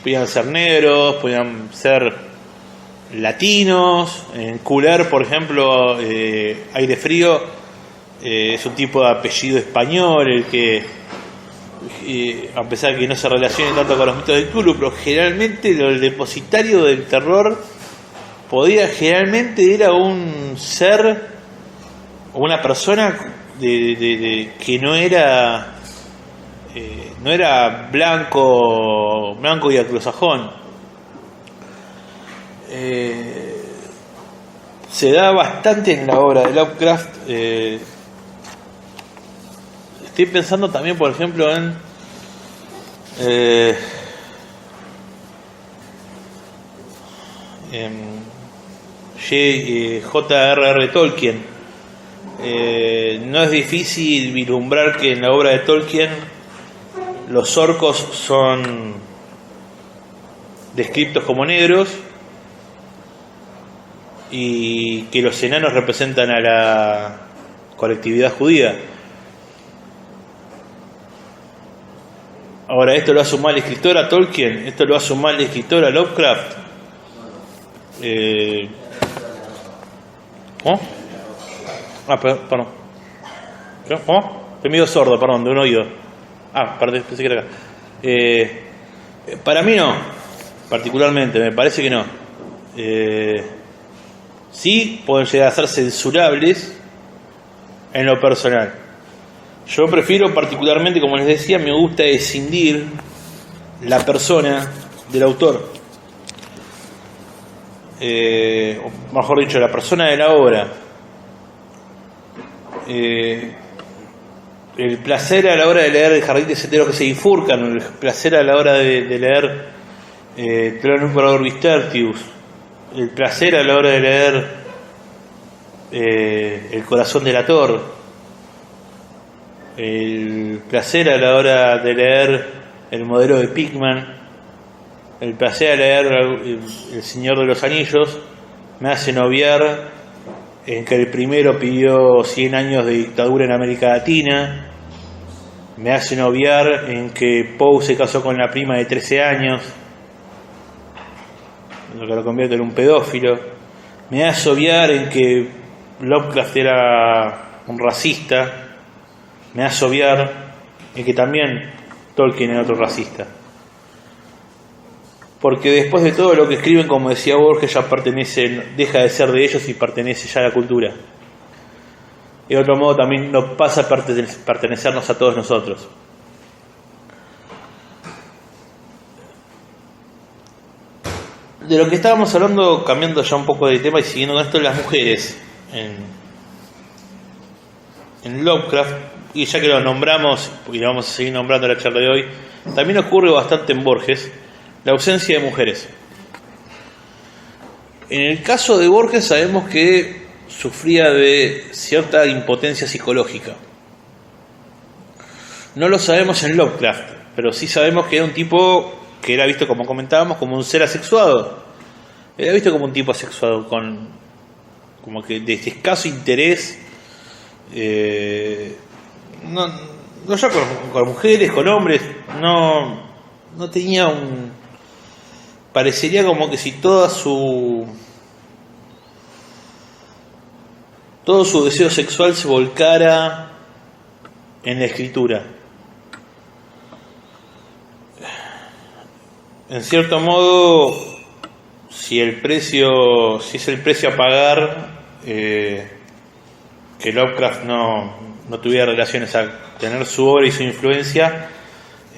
Podían ser negros, podían ser latinos. En Culer, por ejemplo, Aire Frío, es un tipo de apellido español, el que, a pesar de que no se relacione tanto con los mitos de Cthulhu, pero generalmente el depositario del terror generalmente era un ser o una persona que no era blanco y anglosajón. Se da bastante en la obra de Lovecraft. Estoy pensando también, por ejemplo, en J.R.R. Tolkien. No es difícil vislumbrar que en la obra de Tolkien los orcos son descritos como negros y que los enanos representan a la colectividad judía. Ahora, ¿esto lo hace un mal escritor a Tolkien? ¿Esto lo hace un mal escritor a Lovecraft? ¿Cómo? Perdón. ¿Cómo? Estoy medio sordo, perdón, de un oído. Perdón, pensé que era acá. Para mí no, particularmente, me parece que no. sí pueden llegar a ser censurables en lo personal. Yo prefiero particularmente, como les decía, me gusta escindir la persona del autor, o mejor dicho, la persona de la obra. El placer a la hora de leer El jardín de senderos que se bifurcan, el placer a la hora de leer Tron Orbis Tertius, el placer a la hora de leer El corazón del Ator, el placer a la hora de leer El modelo de Pickman, el placer a leer El Señor de los Anillos, me hacen obviar en que el primero pidió 100 años de dictadura en América Latina, me hacen obviar en que Poe se casó con la prima de 13 años, lo que lo convierte en un pedófilo, me hace obviar en que Lovecraft era un racista, me hace obviar en que también Tolkien era otro racista. Porque después de todo lo que escriben, como decía Borges, ya deja de ser de ellos y pertenece ya a la cultura. Y de otro modo también nos pasa a pertenecernos a todos nosotros. De lo que estábamos hablando, cambiando ya un poco de tema y siguiendo con esto, las mujeres en Lovecraft, y ya que lo nombramos y lo vamos a seguir nombrando en la charla de hoy, también ocurre bastante en Borges la ausencia de mujeres. En el caso de Borges sabemos que sufría de cierta impotencia psicológica. No lo sabemos en Lovecraft, pero sí sabemos que era un tipo que era visto, como comentábamos, como un ser asexuado. Era visto como un tipo asexuado, como que de escaso interés, no ya con mujeres, con hombres, no tenía parecería como que si todo su deseo sexual se volcara en la escritura. En cierto modo, si es el precio a pagar, que Lovecraft no tuviera relaciones, a tener su obra y su influencia,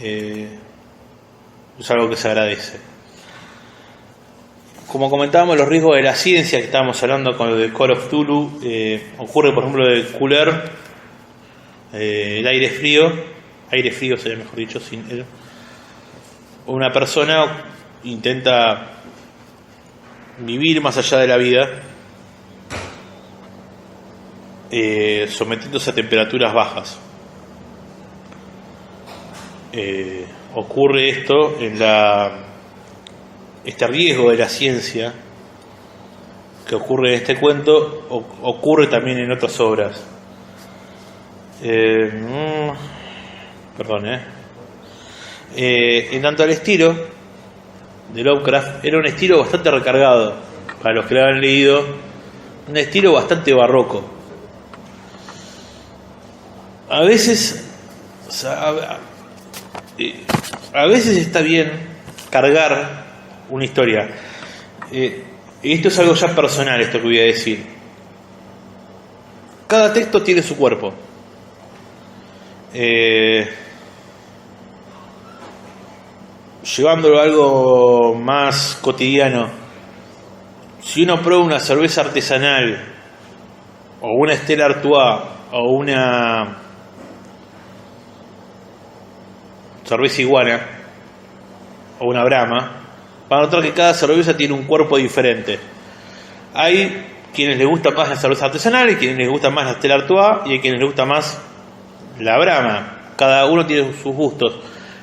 es algo que se agradece. Como comentábamos, los riesgos de la ciencia, que estábamos hablando con lo de Call of Cthulhu, ocurre por ejemplo de Cooler, el aire frío sería mejor dicho, sin él. Una persona intenta vivir más allá de la vida, sometiéndose a temperaturas bajas. Ocurre esto este riesgo de la ciencia que ocurre en este cuento, ocurre también en otras obras. En tanto al estilo de Lovecraft, era un estilo bastante recargado, para los que lo han leído, un estilo bastante barroco. A veces está bien cargar una historia. Y esto es algo ya personal, esto que voy a decir. Cada texto tiene su cuerpo. Llevándolo a algo más cotidiano, si uno prueba una cerveza artesanal, o una Stella Artois, o una cerveza Iguana, o una Brahma, para notar que cada cerveza tiene un cuerpo diferente. Hay quienes les gusta más la cerveza artesanal, y quienes les gusta más la Stella Artois, y hay quienes les gusta más la Brahma. Cada uno tiene sus gustos,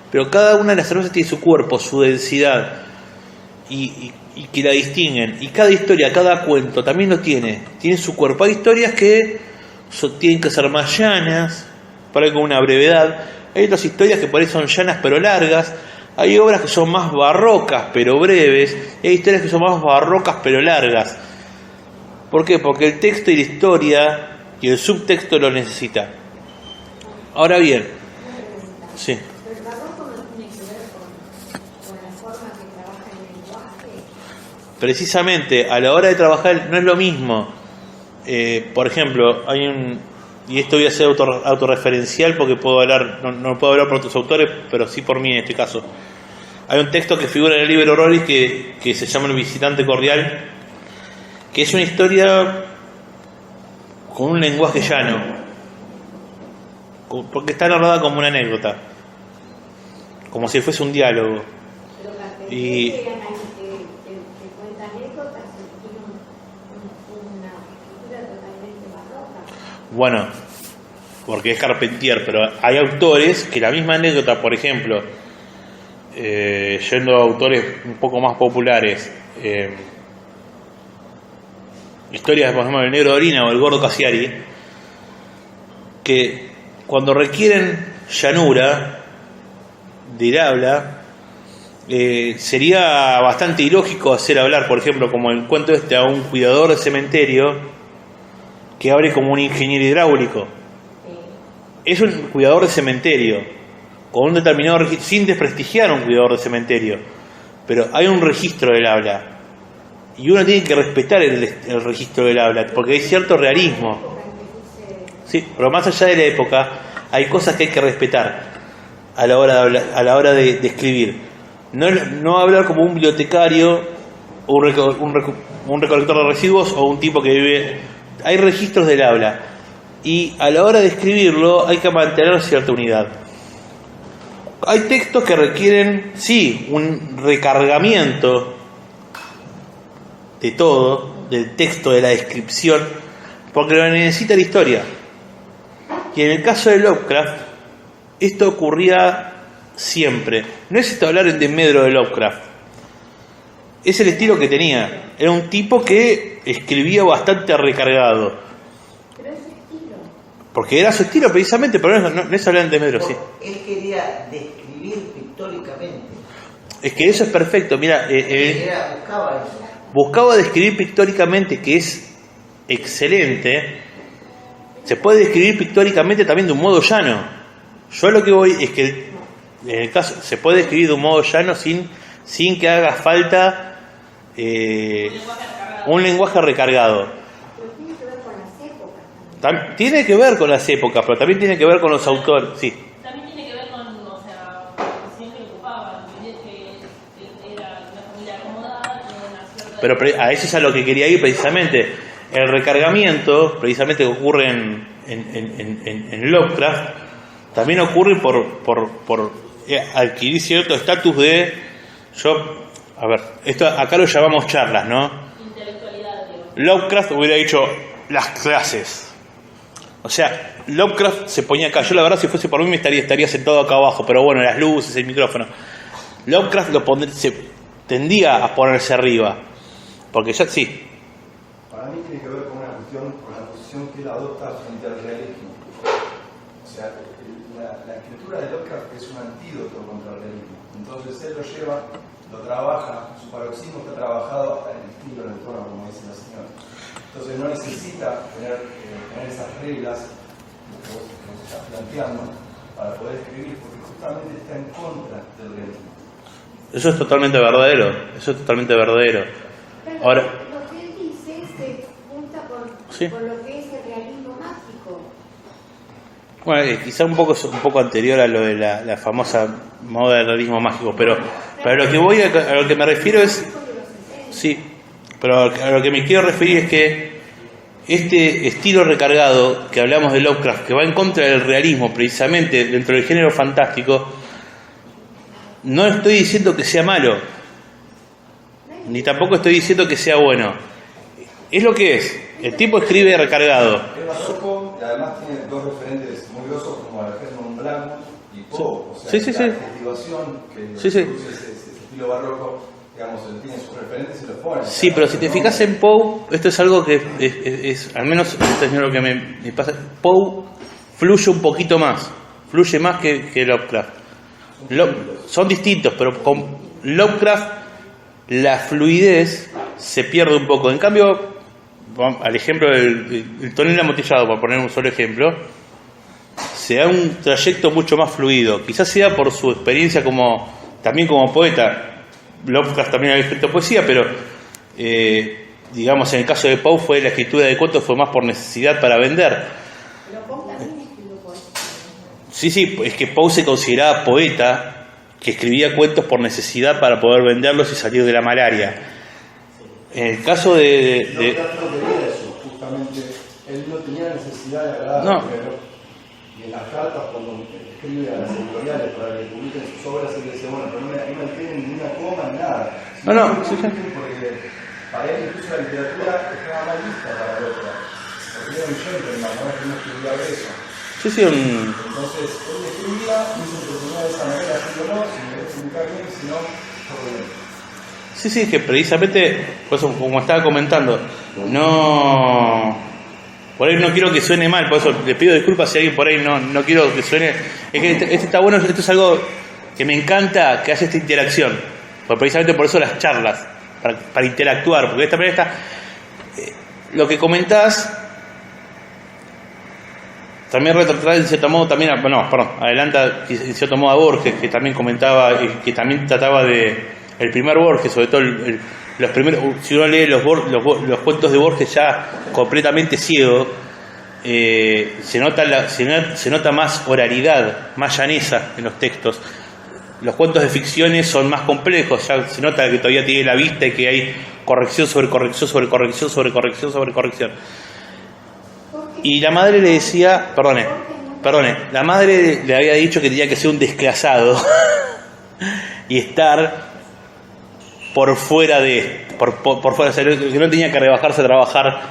pero cada una de las cervezas tiene su cuerpo, su densidad, y que la distinguen. Y cada historia, cada cuento también lo tiene su cuerpo. Hay historias que tienen que ser más llanas, por ahí con una brevedad. Hay otras historias que por ahí son llanas pero largas. Hay obras que son más barrocas pero breves, y hay historias que son más barrocas pero largas. ¿Por qué? Porque el texto y la historia y el subtexto lo necesita. Ahora bien, sí. precisamente a la hora de trabajar no es lo mismo. Por ejemplo, y esto voy a ser autorreferencial porque puedo hablar, no puedo hablar por otros autores, pero sí por mí en este caso. Hay un texto que figura en el libro Rory que se llama El visitante cordial, que es una historia con un lenguaje llano, porque está narrada como una anécdota, como si fuese un diálogo. Y cuenta anécdotas y tiene una escritura totalmente barroca. Bueno, porque es Carpentier, pero hay autores que la misma anécdota, por ejemplo, yendo a autores un poco más populares, historias, por ejemplo, del Negro de Orina o el Gordo Cassiari, que cuando requieren llanura del habla, sería bastante ilógico hacer hablar, por ejemplo, como el cuento a un cuidador de cementerio que abre como un ingeniero hidráulico. Es un cuidador de cementerio con un determinado registro, sin desprestigiar a un cuidador de cementerio, pero hay un registro del habla y uno tiene que respetar el registro del habla porque hay cierto realismo. Sí, pero más allá de la época hay cosas que hay que respetar a la hora de hablar, a la hora de escribir. No hablar como un bibliotecario o un recolector de residuos o un tipo que vive. Hay registros del habla y a la hora de escribirlo hay que mantener cierta unidad. Hay textos que requieren, sí, un recargamiento de todo, del texto, de la descripción, porque lo necesita la historia. Y en el caso de Lovecraft, esto ocurría siempre. No es esto hablar en desmedro de Lovecraft. Es el estilo que tenía. Era un tipo que escribía bastante recargado. Pero es su estilo. Porque era su estilo precisamente, pero no es hablar en desmedro, sí. Él quería describir pictóricamente. Es que eso es perfecto. Mira, buscaba describir pictóricamente, que es excelente. Se puede describir pictóricamente también de un modo llano. Yo a lo que voy es que en el caso se puede escribir de un modo llano sin que haga falta un lenguaje recargado. Pero tiene que ver con las épocas. Tiene que ver con las épocas, pero también tiene que ver con los autores. Sí. También tiene que ver con, o sea, la posición que ocupaba, que era una familia acomodada, tiene una cierta... Pero a eso es a lo que quería ir precisamente. El recargamiento, precisamente que ocurre en Lovecraft, también ocurre por adquirir cierto estatus de... esto acá lo llamamos charlas, ¿no? Intelectualidad, digo. Lovecraft hubiera dicho las clases. O sea, Lovecraft se ponía acá. Yo la verdad, si fuese por mí, me estaría sentado acá abajo, pero bueno, las luces, el micrófono. Lovecraft se tendía a ponerse arriba, porque ya sí. Para mí tiene que ver con la posición que él adopta frente al realismo. O sea, la escritura de Lovecraft es un antídoto contra el realismo. Entonces él lo lleva, lo trabaja, su paroxismo está trabajado hasta en el estilo, en el tono, como dice la señora. Entonces no necesita tener esas reglas que vos estás planteando para poder escribir, porque justamente está en contra del realismo. Eso es totalmente verdadero. Pero Ahora, lo que él dice se junta sí. con lo que es el realismo mágico. Bueno, quizá un poco anterior a lo de la famosa moda del realismo mágico, pero a lo que voy, a lo que me refiero es, sí, pero a lo que me quiero referir es que este estilo recargado que hablamos de Lovecraft, que va en contra del realismo precisamente dentro del género fantástico, no estoy diciendo que sea malo, ni tampoco estoy diciendo que sea bueno. Es lo que es. El tipo escribe recargado. Es barroco y además tiene dos referentes muy grosos como Algernon Blanc y Poe. O sea, Sí. la adjetivación que produce ese estilo barroco, digamos, él tiene sus referentes y los pone. Sí, pero si te fijas en Poe, esto es algo que es al menos esto es lo que me pasa. Poe fluye un poquito más, fluye más que Lovecraft. Son distintos, pero con Lovecraft la fluidez se pierde un poco. En cambio, al ejemplo del tonel amotillado, para poner un solo ejemplo, se da un trayecto mucho más fluido. Quizás sea por su experiencia también como poeta. Lovecraft también había escrito poesía, pero digamos, en el caso de Poe la escritura de cuentos fue más por necesidad para vender. Pero Poe también escribió poesía. Sí, es que Poe se consideraba poeta que escribía cuentos por necesidad para poder venderlos y salir de la malaria. En el caso de Lovecraft no quería eso, justamente. Él no tenía necesidad de agradar No. primero. Y en las cartas, cuando escribe a las editoriales para que publiquen sus obras, él decía, bueno, pero no me tienen ni una coma ni nada. No, sí, sí. Porque para él incluso la literatura estaba mal vista para Lovecraft. Porque era un gentleman, no escribía eso. Sí, Entonces, él escribía, hizo oportunidad de esa manera, así o no, si me querés publicar bien, si no, todo bien. sí, es que precisamente, por eso, como estaba comentando, no, por ahí no quiero que suene mal, por eso le pido disculpas si alguien por ahí no quiero que suene, es que este está bueno, esto es algo que me encanta que haya esta interacción, porque precisamente por eso las charlas, para interactuar, porque de esta manera está, lo que comentás, también retratar en cierto modo también, adelanta en cierto modo a Borges, que también comentaba, que también trataba de el primer Borges, sobre todo los primeros, si uno lee los cuentos de Borges ya completamente ciego, se nota más oralidad, más llaneza en los textos. Los cuentos de ficciones son más complejos, ya se nota que todavía tiene la vista y que hay corrección sobre corrección sobre corrección sobre corrección sobre corrección. Y la madre le decía, perdone, la madre le había dicho que tenía que ser un desclasado y estar por fuera por fuera, o sea, que no tenía que rebajarse a trabajar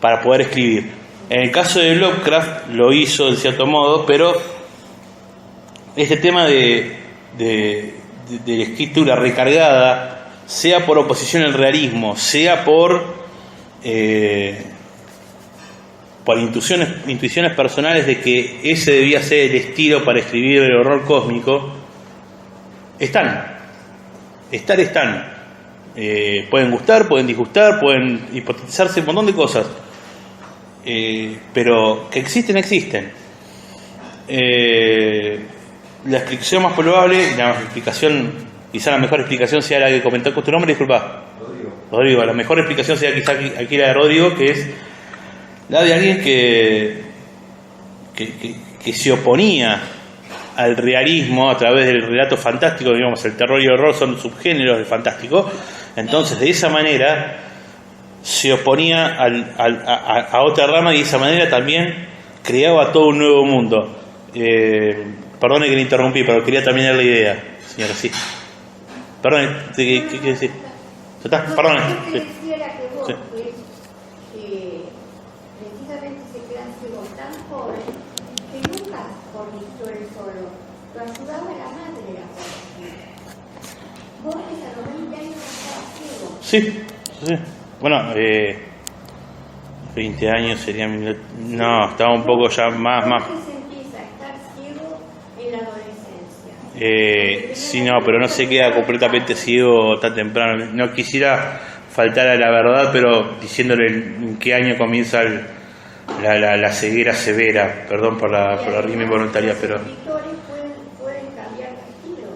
para poder escribir. En el caso de Lovecraft lo hizo en cierto modo, pero este tema de la escritura recargada, sea por oposición al realismo, sea por intuiciones personales de que ese debía ser el estilo para escribir el horror cósmico, están. Pueden gustar, pueden disgustar, pueden hipotetizarse un montón de cosas, pero que existen. La explicación más probable, quizá la mejor explicación sea la que comentó con tu nombre, disculpa. Rodrigo. La mejor explicación sea quizá aquí la de Rodrigo, que es la de alguien que se oponía al realismo a través del relato fantástico, digamos, el terror y el horror son subgéneros del fantástico. Entonces, de esa manera se oponía a otra rama y de esa manera también creaba todo un nuevo mundo. Perdone que le interrumpí, pero quería terminar la idea, señora, sí. Perdone, ¿qué quiere decir? ¿Está? Perdone. Lo que decía era que vos, Sí. precisamente se quedan ciegos tan jóvenes que nunca conquistó el solo. Lo ayudaba la madre de la poesía. Borges a los 20 años estaba ciego. Sí. Bueno, 20 años serían... No, estaba un poco ya más... Borges empieza a estar ciego en la adolescencia. Sí, no, pero no se queda completamente ciego tan temprano. No quisiera faltar a la verdad, pero diciéndole en qué año comienza la ceguera severa. Perdón por la rima involuntaria, pero... Los escritores pueden cambiar de estilo.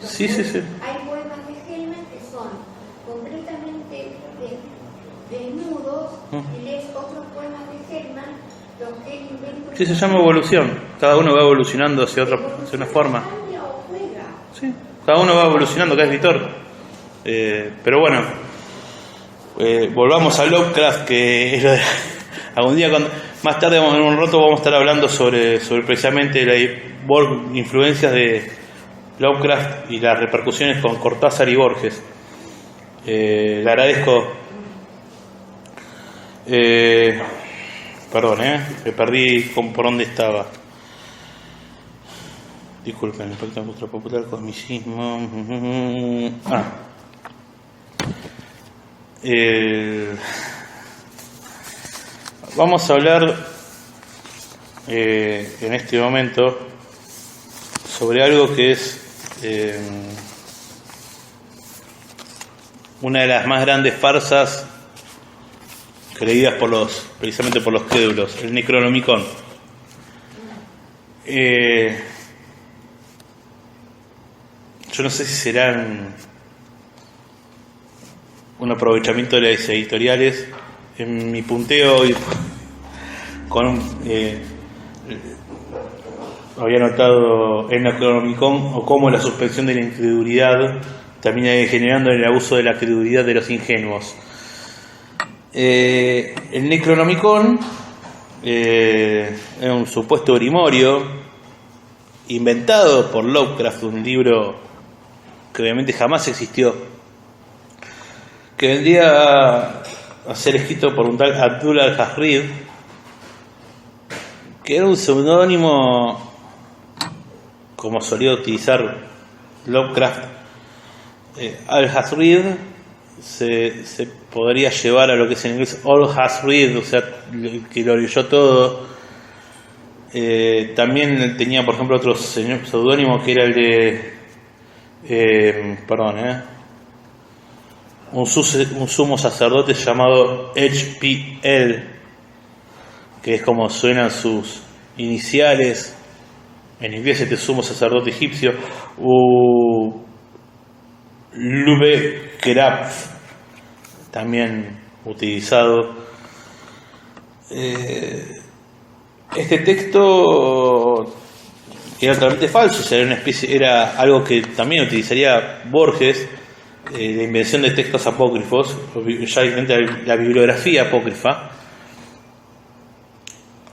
Sí. Hay poemas de Hellman que son completamente desnudos y lees otros poemas de Hellman, los que él inventa. Sí, se llama evolución. Cada uno va evolucionando hacia una forma. Cambia o juega. Sí, cada uno va evolucionando, cada escritor. Pero bueno, volvamos a Lovecraft, que es lo de, algún día, más tarde, en un rato, vamos a estar hablando sobre precisamente las influencias de Lovecraft y las repercusiones con Cortázar y Borges. Le agradezco. Perdón, me perdí por dónde estaba. Disculpen, impacto en cultura popular, cosmicismo. Vamos a hablar en este momento sobre algo que es una de las más grandes farsas creídas precisamente por los crédulos, el Necronomicon. Yo no sé si serán un aprovechamiento de las editoriales. En mi punteo había notado en Necronomicon o cómo la suspensión de la incredulidad termina degenerando en el abuso de la credulidad de los ingenuos. El Necronomicon es un supuesto grimorio inventado por Lovecraft, un libro que obviamente jamás existió, que vendría a ser escrito por un tal Abdul al-Hazrid, que era un seudónimo como solía utilizar Lovecraft. Al-Hazrid se podría llevar a lo que es en inglés all has read, o sea, que lo leyó todo. También tenía, por ejemplo, otro seudónimo que era el de un sumo sacerdote llamado HPL, que es como suenan sus iniciales en inglés, este sumo sacerdote egipcio, Lube Keraf, también utilizado. Este texto que era totalmente falso, o sea, era algo que también utilizaría Borges, de invención de textos apócrifos, ya entra la bibliografía apócrifa.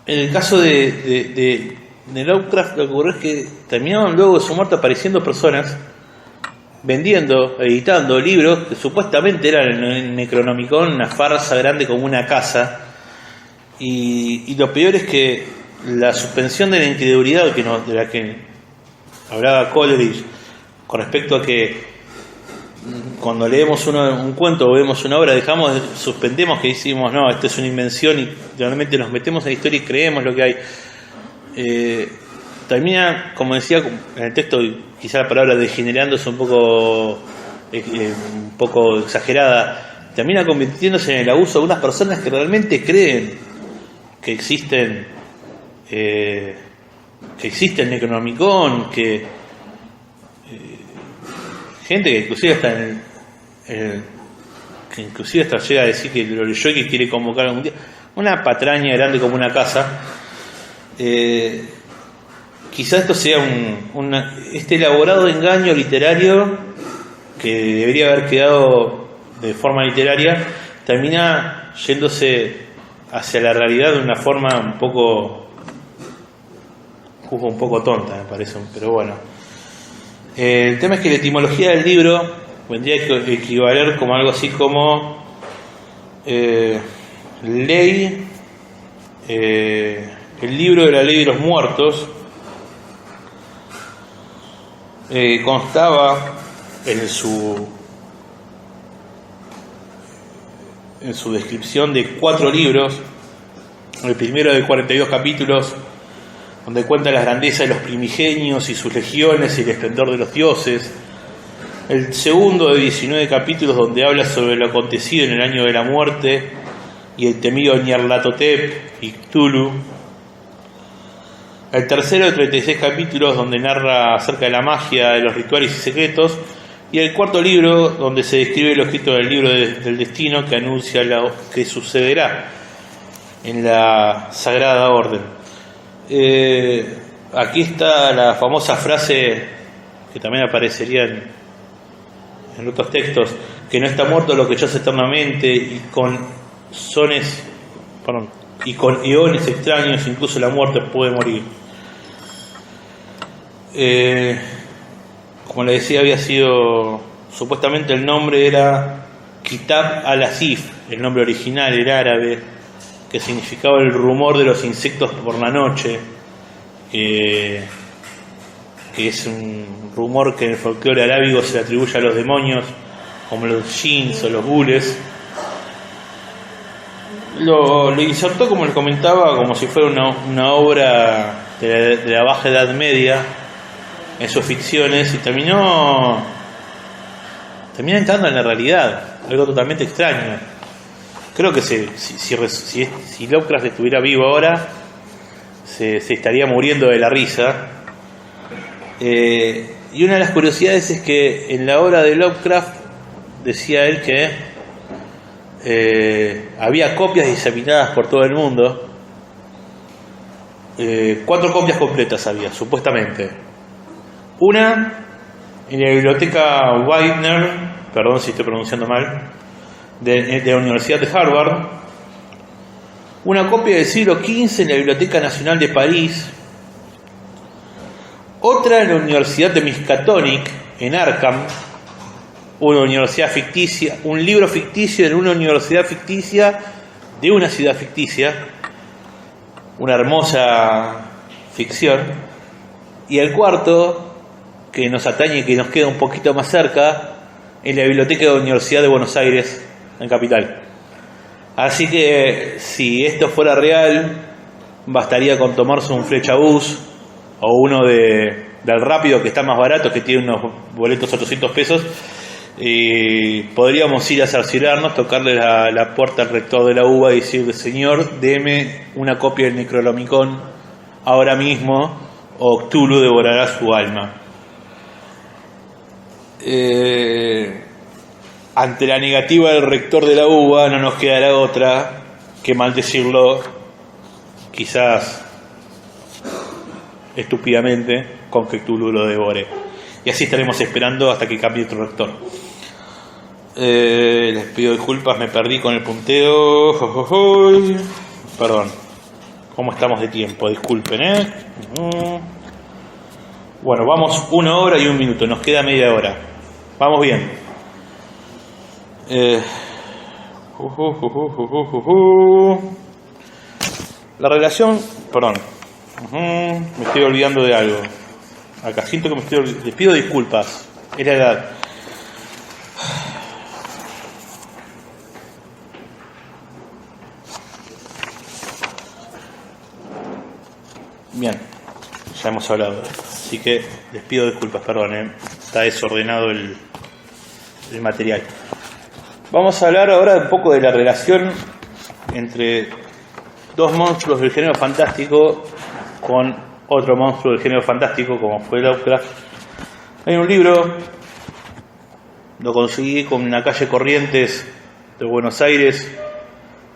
En el caso de Lovecraft, lo que ocurrió es que terminaron luego de su muerte apareciendo personas vendiendo, editando libros que supuestamente eran en Necronomicon una farsa grande como una casa, y lo peor es que la suspensión de la incredulidad de la que hablaba Coleridge con respecto a que cuando leemos un cuento o vemos una obra suspendemos, que decimos no, esto es una invención, y realmente nos metemos en la historia y creemos lo que hay. Termina, como decía en el texto, quizá la palabra degenerando es un poco exagerada, termina convirtiéndose en el abuso de unas personas que realmente creen que existen Necronomicon, gente que inclusive hasta llega a decir que lo leyó y que quiere convocar algún día, una patraña grande como una casa. Quizás esto sea este elaborado engaño literario que debería haber quedado de forma literaria, termina yéndose hacia la realidad de una forma un poco tonta, me parece, pero bueno. El tema es que la etimología del libro vendría a equivaler como algo así como ley, el libro de la ley de los muertos. Constaba en su descripción de 4 libros. El primero de 42 capítulos, donde cuenta las grandezas de los primigenios y sus legiones y el esplendor de los dioses. El segundo de 19 capítulos, donde habla sobre lo acontecido en el año de la muerte y el temido Nyarlathotep y Cthulhu. El tercero de 36 capítulos, donde narra acerca de la magia, de los rituales y secretos. Y el cuarto libro, donde se describe lo escrito del libro del destino, que anuncia lo que sucederá en la Sagrada Orden. Aquí está la famosa frase que también aparecería en otros textos, que no está muerto lo que yace eternamente, y con iones extraños incluso la muerte puede morir. Como le decía, había sido, supuestamente el nombre era Kitab al-Asif, el nombre original era árabe, que significaba el rumor de los insectos por la noche, que es un rumor que en el folclore arábigo se le atribuye a los demonios, como los jinns o los gules. Lo insertó, como les comentaba, como si fuera una obra de la Baja Edad Media en sus ficciones, y terminó entrando en la realidad, algo totalmente extraño. Creo que si Lovecraft estuviera vivo ahora, se estaría muriendo de la risa. Y una de las curiosidades es que en la obra de Lovecraft decía él que había copias diseminadas por todo el mundo. 4 copias completas había, supuestamente. Una en la biblioteca Widener, perdón si estoy pronunciando mal, de la Universidad de Harvard. Una copia del siglo XV en la Biblioteca Nacional de París. Otra en la Universidad de Miskatonic, en Arkham, una universidad ficticia, un libro ficticio en una universidad ficticia de una ciudad ficticia, una hermosa ficción. Y el cuarto, que nos atañe, que nos queda un poquito más cerca, en la Biblioteca de la Universidad de Buenos Aires, en Capital. Así que si esto fuera real, bastaría con tomarse un flechabús o uno del rápido, que está más barato, que tiene unos boletos 800 pesos, y podríamos ir a cerciorarnos, tocarle la puerta al rector de la UBA y decirle: señor, deme una copia del Necronomicon ahora mismo, o Cthulhu devorará su alma. Ante la negativa del rector de la UBA, no nos quedará otra que maldecirlo, quizás estúpidamente, con que Cthulhu lo devore. Y así estaremos esperando hasta que cambie otro rector. Les pido disculpas, me perdí con el punteo. Perdón. ¿Cómo estamos de tiempo? Disculpen, Bueno, vamos 1 hora y 1 minuto. Nos queda media hora. Vamos bien. La relación... Perdón. Me estoy olvidando de algo. Acá siento que me estoy olvidando. Les pido disculpas. Es la edad. Bien, ya hemos hablado de esto, así que les pido disculpas, perdón, está desordenado el material. Vamos a hablar ahora un poco de la relación entre 2 monstruos del género fantástico con otro monstruo del género fantástico, como fue Lovecraft. Hay un libro, lo conseguí con una calle Corrientes de Buenos Aires,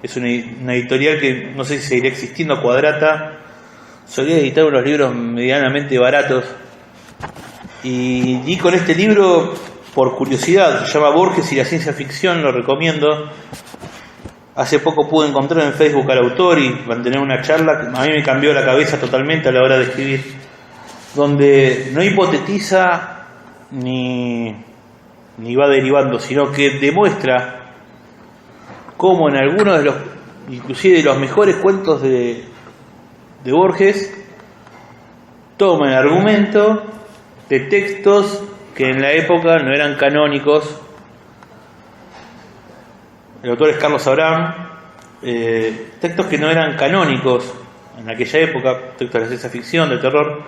es una editorial que no sé si seguirá existiendo, Cuadrata. Solía editar unos libros medianamente baratos y di con este libro por curiosidad. Se llama Borges y la ciencia ficción, lo recomiendo. Hace poco pude encontrar en Facebook al autor y mantener una charla que a mí me cambió la cabeza totalmente a la hora de escribir, donde no hipotetiza ni va derivando, sino que demuestra cómo en algunos de los, inclusive de los mejores cuentos de Borges, toma el argumento de textos que en la época no eran canónicos. El autor es Carlos Abraham. Textos que no eran canónicos en aquella época, textos de ciencia ficción, de terror,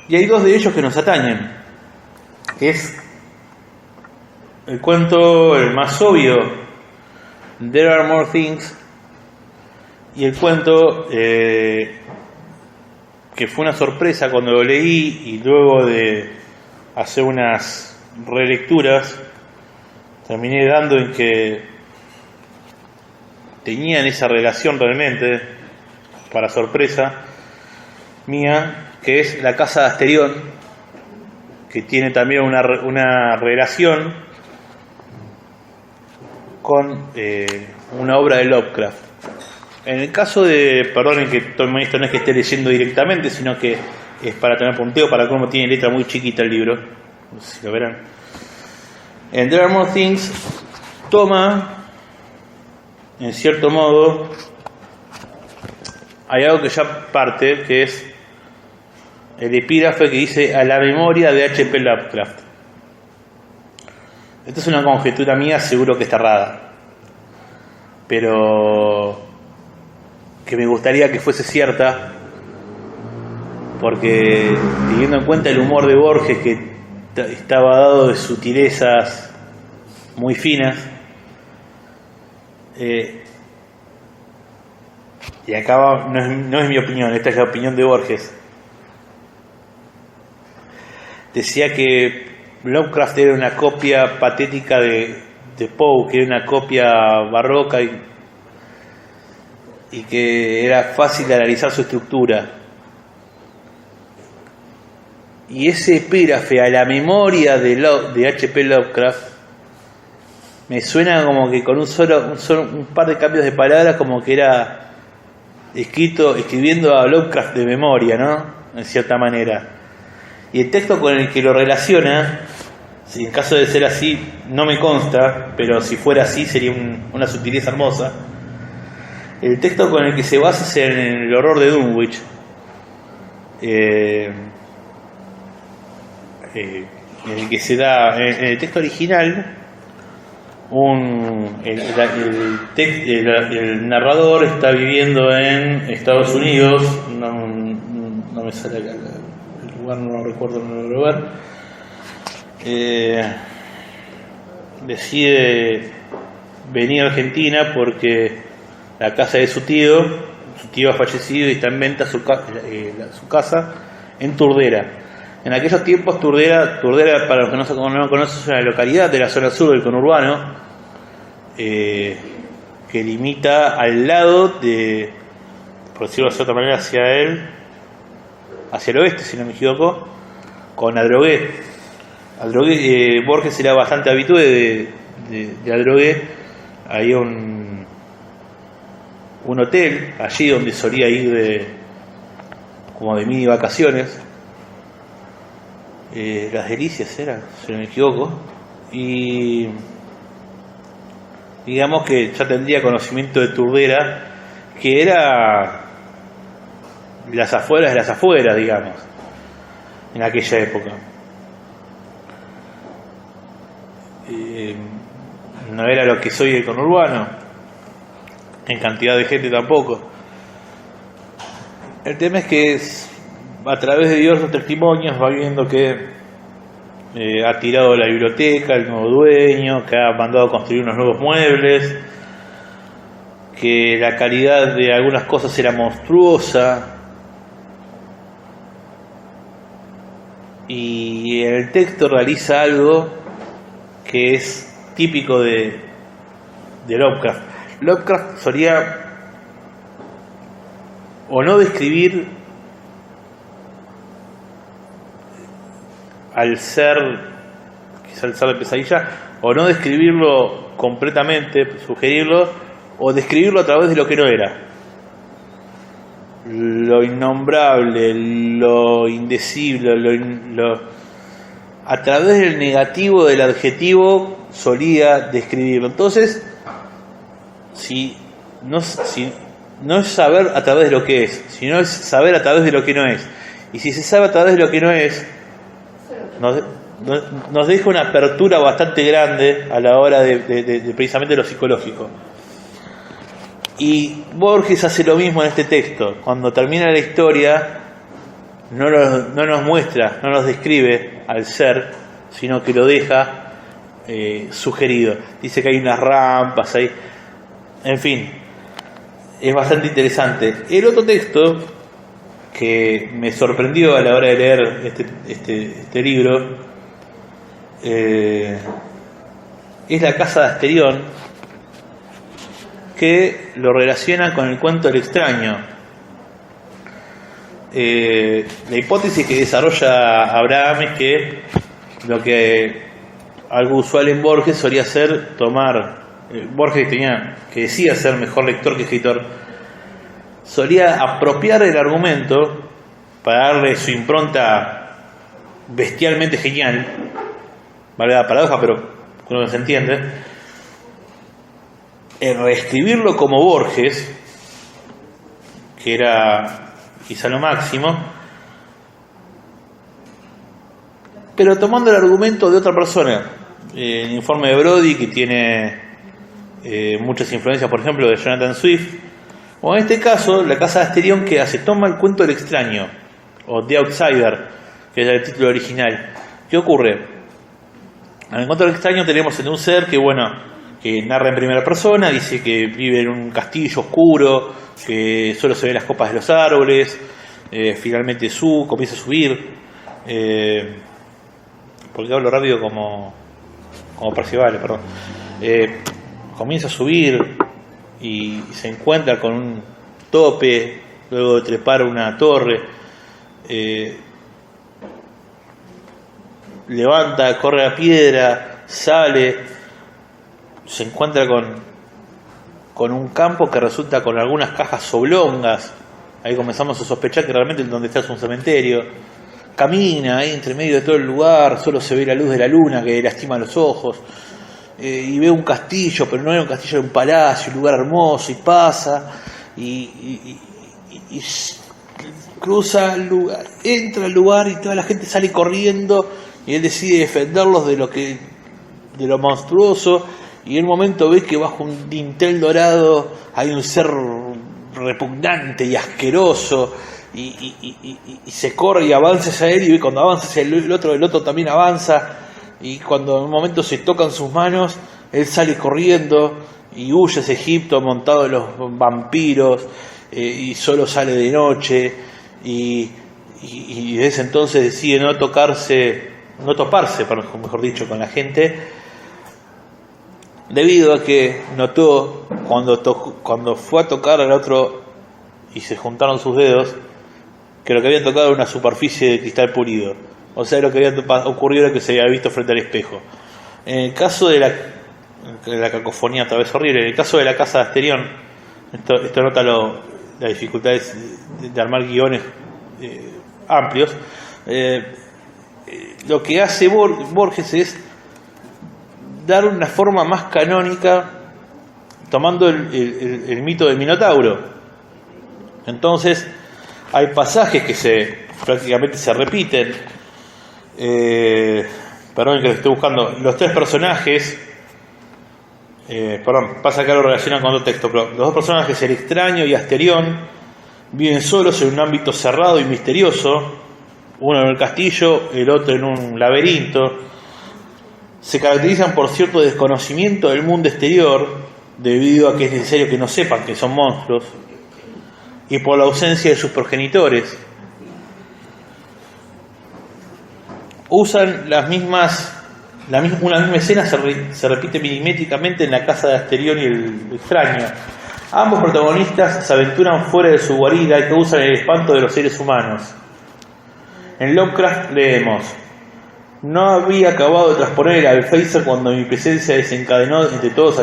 y hay 2 de ellos que nos atañen. Es el cuento, el más obvio, There Are More Things, y el cuento que fue una sorpresa cuando lo leí, y luego de hacer unas relecturas terminé dando en que tenían esa relación realmente, para sorpresa mía, que es La Casa de Asterión, que tiene también una relación con una obra de Lovecraft. En el caso de, perdonen que tome esto, no es que esté leyendo directamente, sino que es para tener punteo, para cómo tiene letra muy chiquita el libro, no sé si lo verán. En There Are More Things toma, en cierto modo, hay algo que ya parte, que es el epígrafe que dice: a la memoria de H.P. Lovecraft. Esto es una conjetura mía, seguro que está errada, pero que me gustaría que fuese cierta, porque teniendo en cuenta el humor de Borges, que estaba dado de sutilezas muy finas, y acá no es mi opinión, esta es la opinión de Borges. Decía que Lovecraft era una copia patética de de Poe, que era una copia barroca y que era fácil de analizar su estructura. Y ese epígrafe a la memoria de H.P. Lovecraft me suena como que con un par de cambios de palabras, como que era escribiendo a Lovecraft de memoria, ¿no? En cierta manera. Y el texto con el que lo relaciona, si en caso de ser así, no me consta, pero si fuera así sería una sutileza hermosa. El texto con el que se basa es en el horror de Dunwich. En el que se da, en el texto original, el narrador está viviendo en Estados Unidos, no me sale acá el lugar, no recuerdo el lugar. Decide venir a Argentina porque la casa de su tío ha fallecido y está en venta su casa en Turdera. En aquellos tiempos Turdera, para los que no conocen, es una localidad de la zona sur del conurbano, que limita al lado de, por decirlo de otra manera, hacia el oeste, si no me equivoco, con Adrogué. Borges era bastante habitué de Adrogué. Hay un hotel allí donde solía ir como de mini vacaciones. Las Delicias era, si no me equivoco, y digamos que ya tendría conocimiento de Turdera, que era las afueras de las afueras, digamos, en aquella época. No era lo que soy el conurbano, en cantidad de gente tampoco. El tema es que a través de diversos testimonios va viendo que ha tirado la biblioteca el nuevo dueño, que ha mandado a construir unos nuevos muebles, que la calidad de algunas cosas era monstruosa, y el texto realiza algo que es típico de Lovecraft. Lovecraft solía o no describir al ser, quizá el ser de pesadilla, o no describirlo completamente, sugerirlo, o describirlo a través de lo que no era. Lo innombrable, lo indecible, a través del negativo del adjetivo solía describirlo. Entonces, si no es saber a través de lo que es, sino es saber a través de lo que no es. Y si se sabe a través de lo que no es, nos deja una apertura bastante grande a la hora de precisamente lo psicológico. Y Borges hace lo mismo en este texto. Cuando termina la historia, no nos muestra, no nos describe al ser, sino que lo deja sugerido. Dice que hay unas rampas ahí, en fin, es bastante interesante. El otro texto que me sorprendió a la hora de leer este libro es La casa de Asterión, que lo relaciona con el cuento del extraño. La hipótesis que desarrolla Abraham es que lo que algo usual en Borges solía ser tomar, Borges que decía ser mejor lector que escritor, solía apropiar el argumento para darle su impronta bestialmente genial, vale la paradoja, pero creo que se entiende, en reescribirlo como Borges, que era quizá lo máximo, pero tomando el argumento de otra persona. El informe de Brody, que tiene muchas influencias, por ejemplo, de Jonathan Swift, o en este caso, La casa de Asterión, que hace, toma el cuento del extraño, o The Outsider, que es el título original. ¿Qué ocurre? En el cuento del extraño tenemos en un ser que, que narra en primera persona, dice que vive en un castillo oscuro, que solo se ven las copas de los árboles, finalmente comienza a subir, porque hablo rápido como Parcival, perdón. comienza a subir y se encuentra con un tope luego de trepar una torre. Levanta, corre la piedra, sale, se encuentra con un campo que resulta con algunas cajas oblongas. Ahí comenzamos a sospechar que realmente donde está es un cementerio. Camina ahí entre medio de todo el lugar, solo se ve la luz de la luna que lastima los ojos, y ve un castillo, pero no era un castillo, era un palacio, un lugar hermoso, y pasa y cruza el lugar, entra al lugar y toda la gente sale corriendo y él decide defenderlos de lo monstruoso, y en un momento ve que bajo un dintel dorado hay un ser repugnante y asqueroso, y se corre y avanza hacia él, y ve cuando avanza hacia el otro también avanza, y cuando en un momento se tocan sus manos, él sale corriendo y huye hacia Egipto montado en los vampiros, y solo sale de noche, y desde entonces decide no toparse, mejor dicho, con la gente, debido a que notó cuando fue a tocar al otro y se juntaron sus dedos, que lo que había tocado era una superficie de cristal pulido. O sea, lo que había ocurrido era que se había visto frente al espejo. En el caso de la cacofonía, otra vez horrible, en el caso de la casa de Asterión, esto nota las dificultades de armar guiones amplios. Lo que hace Borges es dar una forma más canónica tomando el mito del Minotauro. Entonces hay pasajes que prácticamente se repiten. Perdón que lo estoy buscando. Los tres personajes, pasa acá lo relacionan con otro texto, pero los dos personajes, el extraño y Asterión, viven solos en un ámbito cerrado y misterioso, uno en el castillo, el otro en un laberinto. Se caracterizan por cierto desconocimiento del mundo exterior, debido a que es necesario que no sepan que son monstruos, y por la ausencia de sus progenitores. Usan una misma escena, se repite milimétricamente en la casa de Asterión y el extraño. Ambos protagonistas se aventuran fuera de su guarida y causan el espanto de los seres humanos. En Lovecraft leemos: no había acabado de transponer el alféizar cuando mi presencia desencadenó entre todos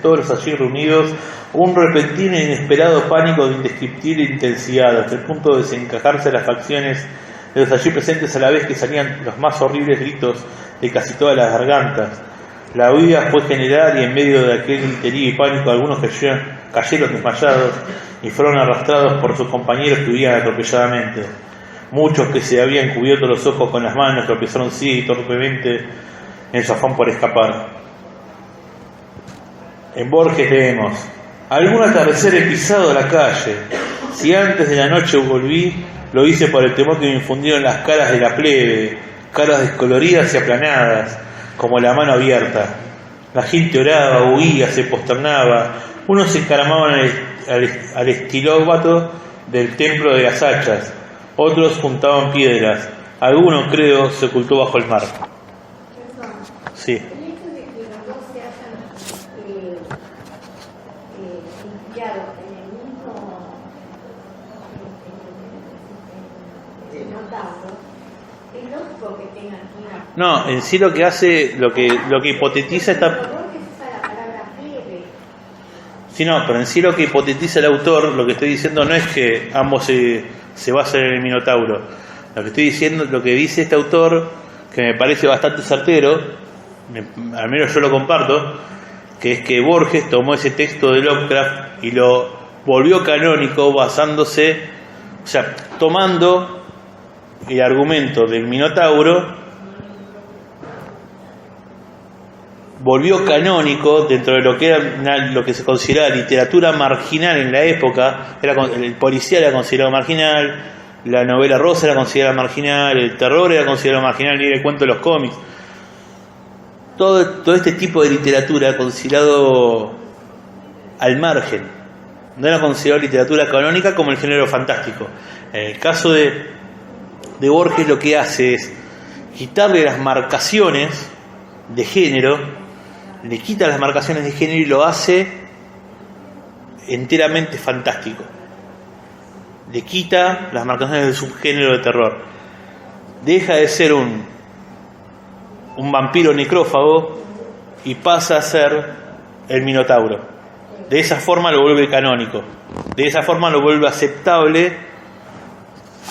los allí reunidos un repentino e inesperado pánico de indescriptible intensidad, hasta el punto de desencajarse las facciones de los allí presentes a la vez que salían los más horribles gritos de casi todas las gargantas. La huida fue general y en medio de aquel griterío y pánico algunos cayeron desmayados y fueron arrastrados por sus compañeros que huían atropelladamente. Muchos que se habían cubierto los ojos con las manos tropezaron sí torpemente en su afán por escapar. En Borges leemos: algún atardecer he pisado la calle. Si antes de la noche volví, lo hice por el temor que me infundieron las caras de la plebe, caras descoloridas y aplanadas, como la mano abierta. La gente oraba, huía, se posternaba. Unos se encaramaban al estilóbato del templo de las hachas. Otros juntaban piedras. Alguno, creo, se ocultó bajo el mar. Perdón. Sí. El hecho de que los dos se hayan inspirado en el mismo Minotauro, es lógico que tengan una... No, en sí lo que hace, lo que hipotetiza esta... Por favor, que se usa la palabra plebe. Sí, no, pero en sí lo que hipotetiza el autor, lo que estoy diciendo no es que ambos se basan en el Minotauro. Lo que estoy diciendo, lo que dice este autor, que me parece bastante certero, al menos yo lo comparto, que es que Borges tomó ese texto de Lovecraft y lo volvió canónico basándose, o sea, tomando el argumento del Minotauro, volvió canónico dentro de lo que era lo que se consideraba literatura marginal en la época. El policía era considerado marginal, la novela rosa era considerada marginal, el terror era considerado marginal, ni el cuento de los cómics. Todo este tipo de literatura era considerado al margen, no era considerado literatura canónica como el género fantástico. En el caso de Borges, lo que hace es quitarle las marcaciones de género le quita las marcaciones de género y lo hace enteramente fantástico. Le quita las marcaciones del subgénero de terror. Deja de ser un vampiro necrófago y pasa a ser el Minotauro. De esa forma lo vuelve canónico. De esa forma lo vuelve aceptable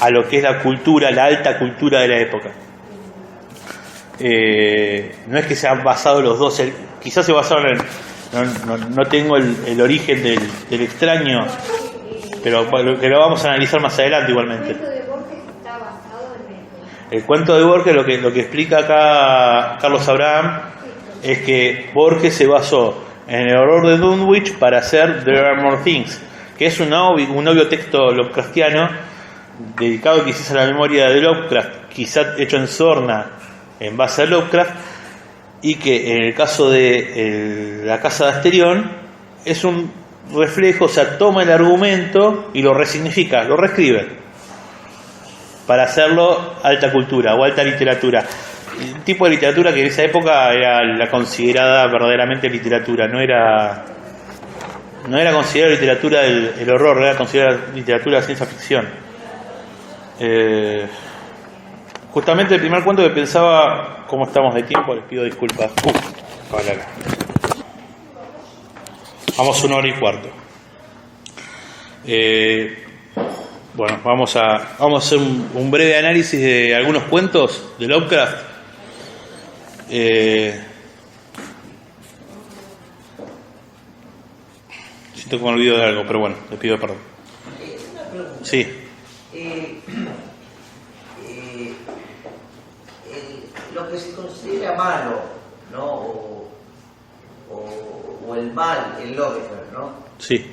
a lo que es la cultura, la alta cultura de la época. No es que se han basado los dos, quizás se basaron en... No tengo el origen del extraño, pero que lo vamos a analizar más adelante igualmente. El cuento de Borges está basado en eso. El cuento de Borges, lo que explica acá Carlos Abraham, es que Borges se basó en el horror de Dunwich para hacer There Are More Things, que es un obvio texto Lovecraftiano dedicado quizás a la memoria de Lovecraft, quizás hecho en sorna en base a Lovecraft, y que en el caso de la Casa de Asterión es un reflejo, o sea, toma el argumento y lo resignifica, lo reescribe para hacerlo alta cultura o alta literatura, un tipo de literatura que en esa época era la considerada verdaderamente literatura, no era considerada literatura del horror, era considerada literatura de ciencia ficción. Justamente el primer cuento que pensaba, ¿cómo estamos de tiempo? Les pido disculpas. Vamos 1 hora y cuarto. Bueno, vamos a hacer un breve análisis de algunos cuentos de Lovecraft. Siento que me olvido de algo, pero bueno, les pido perdón. Una pregunta. Sí. Lo que se considera malo, ¿no? O el mal en Lovecraft, ¿no? Sí.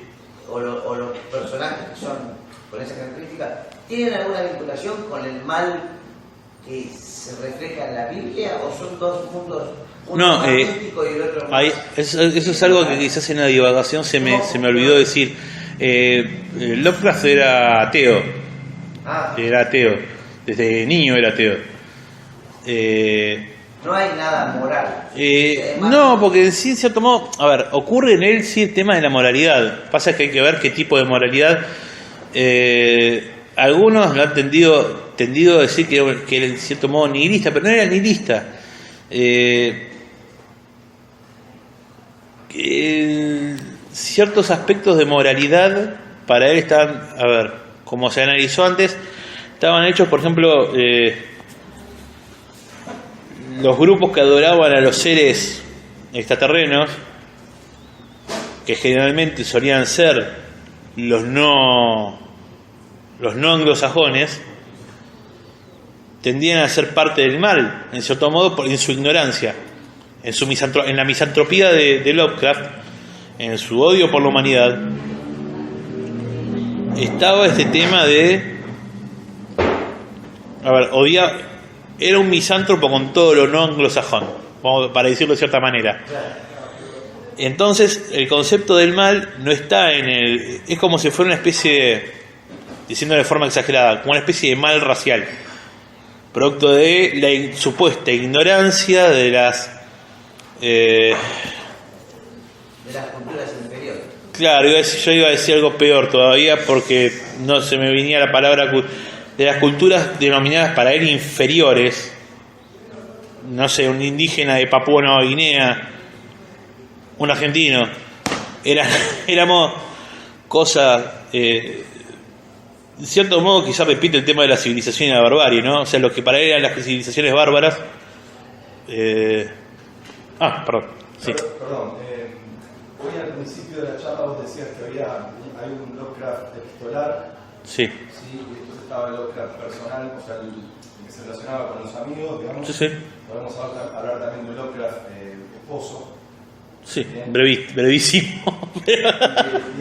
O los personajes que son con esa característica, ¿tienen alguna vinculación con el mal que se refleja en la Biblia o son dos mundos? Uno más místico y el otro más... Eso es algo que quizás en la divagación se me olvidó decir. Lovecraft era ateo. Era ateo. Desde niño era ateo. No hay nada moral. No, porque en sí, en cierto modo, a ver, ocurre en él sí el tema de la moralidad. Pasa que hay que ver qué tipo de moralidad. Algunos lo han tendido a decir que era en cierto modo nihilista, pero no era nihilista. Ciertos aspectos de moralidad para él estaban, a ver, como se analizó antes, estaban hechos, por ejemplo, los grupos que adoraban a los seres extraterrenos, que generalmente solían ser los no anglosajones, tendían a ser parte del mal, en cierto modo, en su ignorancia, en la misantropía de Lovecraft, en su odio por la humanidad, estaba este tema de, a ver, era un misántropo con todo lo no anglosajón, para decirlo de cierta manera. Entonces el concepto del mal no está es como si fuera una especie diciendo de forma exagerada, como una especie de mal racial, producto de la supuesta ignorancia de las culturas inferiores. Claro, yo iba a decir algo peor todavía, porque no se me venía la palabra, de las culturas denominadas para él inferiores. No sé, un indígena de Papúa Nueva Guinea, un argentino, éramos cosas, de cierto modo quizás repite el tema de la civilización y la barbarie, ¿no? O sea, lo que para él eran las civilizaciones bárbaras. Perdón. Sí. Perdón, hoy al principio de la charla vos decías que hay un Lovecraft epistolar. Sí. Sí, y después estaba el Lovecraft personal, o sea, el que se relacionaba con los amigos, digamos. Sí. Podemos hablar también de un Lovecraft esposo. Sí, ¿bien? brevísimo. Y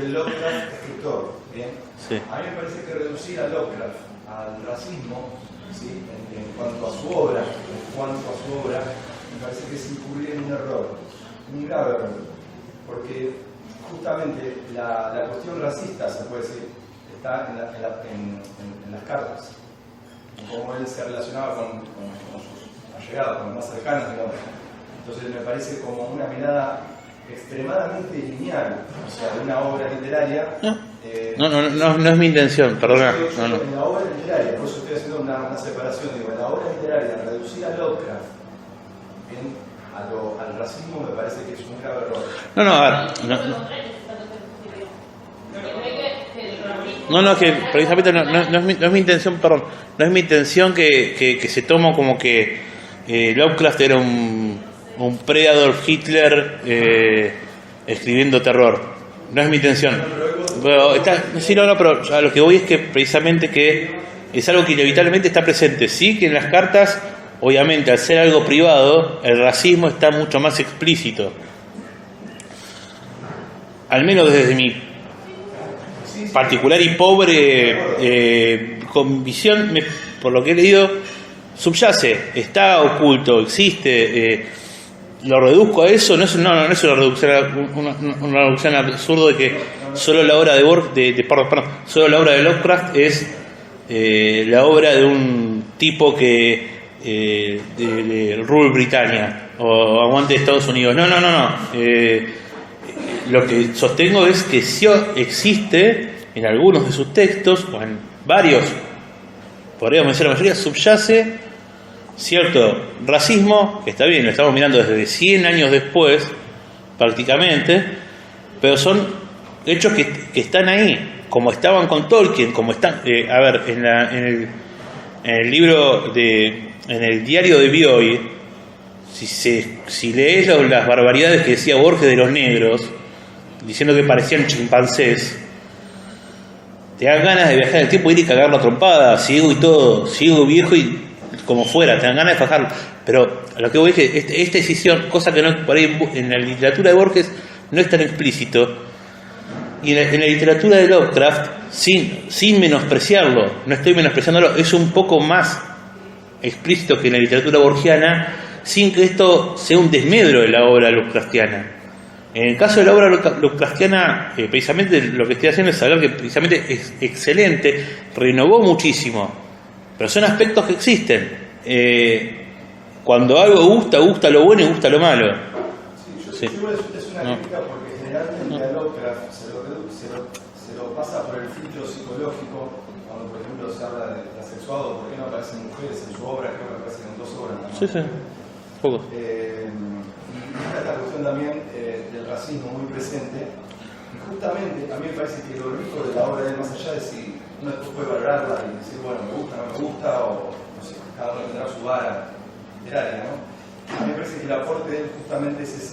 el Lovecraft escritor, ¿bien? Sí. A mí me parece que reducir a Lovecraft al racismo, ¿sí? en cuanto a su obra, me parece que es incurrir en un error, un grave error, porque justamente la cuestión racista, se puede decir, está en las cartas, en cómo él se relacionaba con sus allegados, con los más cercanos, digamos. Entonces me parece como una mirada extremadamente lineal, o sea, de una obra literaria. No es mi intención, perdona. En la obra literaria, por eso estoy haciendo una separación, digo, en la obra literaria, reducir a Lovecraft al racismo me parece que es un grave error. Que precisamente no es mi intención, perdón, no es mi intención que se tome como que Lovecraft era un pre-Adolf Hitler escribiendo terror. No es mi intención. Pero pero a lo que voy es que precisamente que es algo que inevitablemente está presente. Sí que en las cartas, obviamente, al ser algo privado, el racismo está mucho más explícito. Al menos desde mi particular y pobre con visión, por lo que he leído, subyace, está oculto, existe. Lo reduzco a eso, no es una reducción absurda de que solo la obra solo la obra de Lovecraft es la obra de un tipo que de Rule Britannia o aguante Estados Unidos. No. Lo que sostengo es que sí existe en algunos de sus textos, o en varios, podríamos decir la mayoría, subyace cierto racismo, que está bien, lo estamos mirando desde 100 años después, prácticamente, pero son hechos que están ahí, como estaban con Tolkien, como están, en el libro en el diario de Bioy, si lees las barbaridades que decía Borges de los negros, diciendo que parecían chimpancés, te dan ganas de viajar en el tiempo, ir y cagarlo a trompada, ciego y todo, ciego, viejo y como fuera, te dan ganas de fajarlo. Pero a lo que voy es que esta decisión, cosa que no por ahí en la literatura de Borges no es tan explícito, y en la literatura de Lovecraft, sin menospreciarlo, no estoy menospreciándolo, es un poco más explícito que en la literatura borgiana, sin que esto sea un desmedro de la obra Lovecraftiana. En el caso de la obra Lovecraftiana, precisamente lo que estoy haciendo es hablar que precisamente es excelente, renovó muchísimo, pero son aspectos que existen. Cuando algo gusta lo bueno y gusta lo malo. Sí, yo es una crítica porque generalmente a Lovecraft se lo pasa por el filtro psicológico, cuando por ejemplo se habla de asexuado, ¿por qué no aparecen mujeres en su obra? Creo que aparecen en 2 obras, ¿no? Sí, poco. Y está esta cuestión también del racismo muy presente, y justamente a mí me parece que lo rico de la obra de más allá de si uno después puede valorarla y decir, bueno, me gusta, no me gusta, o no sé, cada uno tendrá su vara literaria, ¿no? A mí me parece que el aporte de él justamente es esa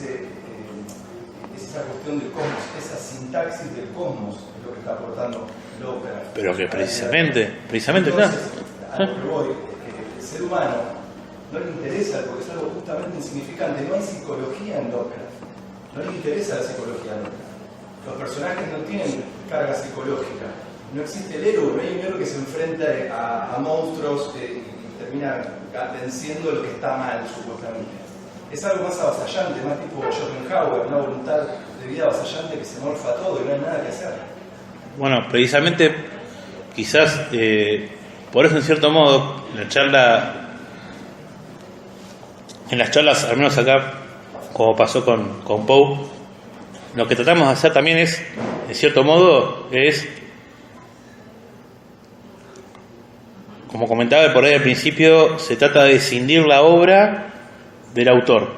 cuestión del cosmos, esa sintaxis del cosmos, es lo que está aportando Lovecraft. Pero que precisamente, entonces, a lo que voy, el ser humano no le interesa, porque es algo justamente insignificante, no hay psicología en Lovecraft, no le interesa la psicología en Lovecraft. Los personajes no tienen carga psicológica, no existe el héroe, no hay un héroe que se enfrenta a monstruos y termina venciendo lo que está mal, supuestamente. Es algo más avasallante, más tipo Schopenhauer, una voluntad de vida avasallante que se morfa todo y no hay nada que hacer. Bueno, precisamente, quizás, por eso en cierto modo, en las charlas, al menos acá, como pasó con Poe, lo que tratamos de hacer también es, en cierto modo, como comentaba por ahí al principio, se trata de escindir la obra del autor.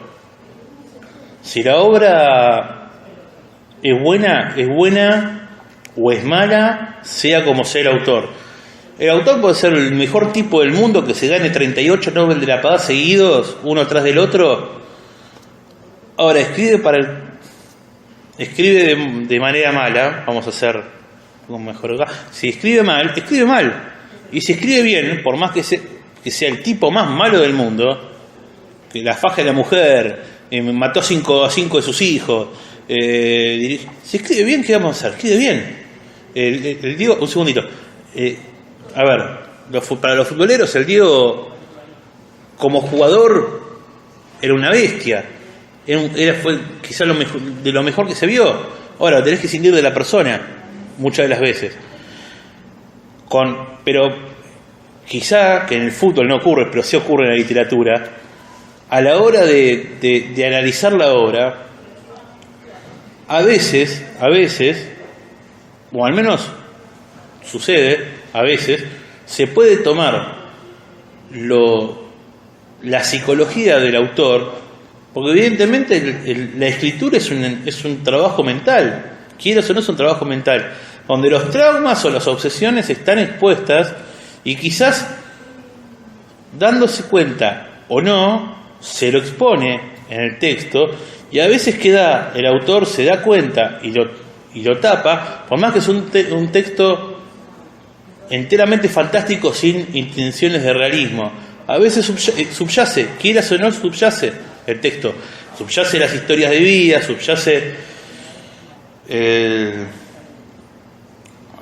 Si la obra es buena o es mala, sea como sea el autor. El autor puede ser el mejor tipo del mundo, que se gane 38 Nobel de la Paz seguidos, uno tras del otro. Ahora, escribe de manera mala, vamos a hacer un mejor acá. Si escribe mal, escribe mal. Y si escribe bien, por más que sea el tipo más malo del mundo, que la faja de la mujer, mató a cinco de sus hijos, si escribe bien, ¿qué vamos a hacer? Escribe bien. El Diego, un segundito. Para los futboleros, el Diego, como jugador, era una bestia. Fue quizás de lo mejor que se vio. Ahora, tenés que escindir de la persona, muchas de las veces. Pero quizá, que en el fútbol no ocurre, pero sí ocurre en la literatura, a la hora de analizar la obra, a veces, o al menos sucede, a veces, se puede tomar la psicología del autor, porque evidentemente la escritura es un trabajo mental, quieras o no es un trabajo mental, donde los traumas o las obsesiones están expuestas y quizás dándose cuenta o no, se lo expone en el texto y a veces el autor se da cuenta y lo tapa, por más que es un texto enteramente fantástico sin intenciones de realismo. A veces subyace, quieras o no subyace el texto, subyace las historias de vida, subyace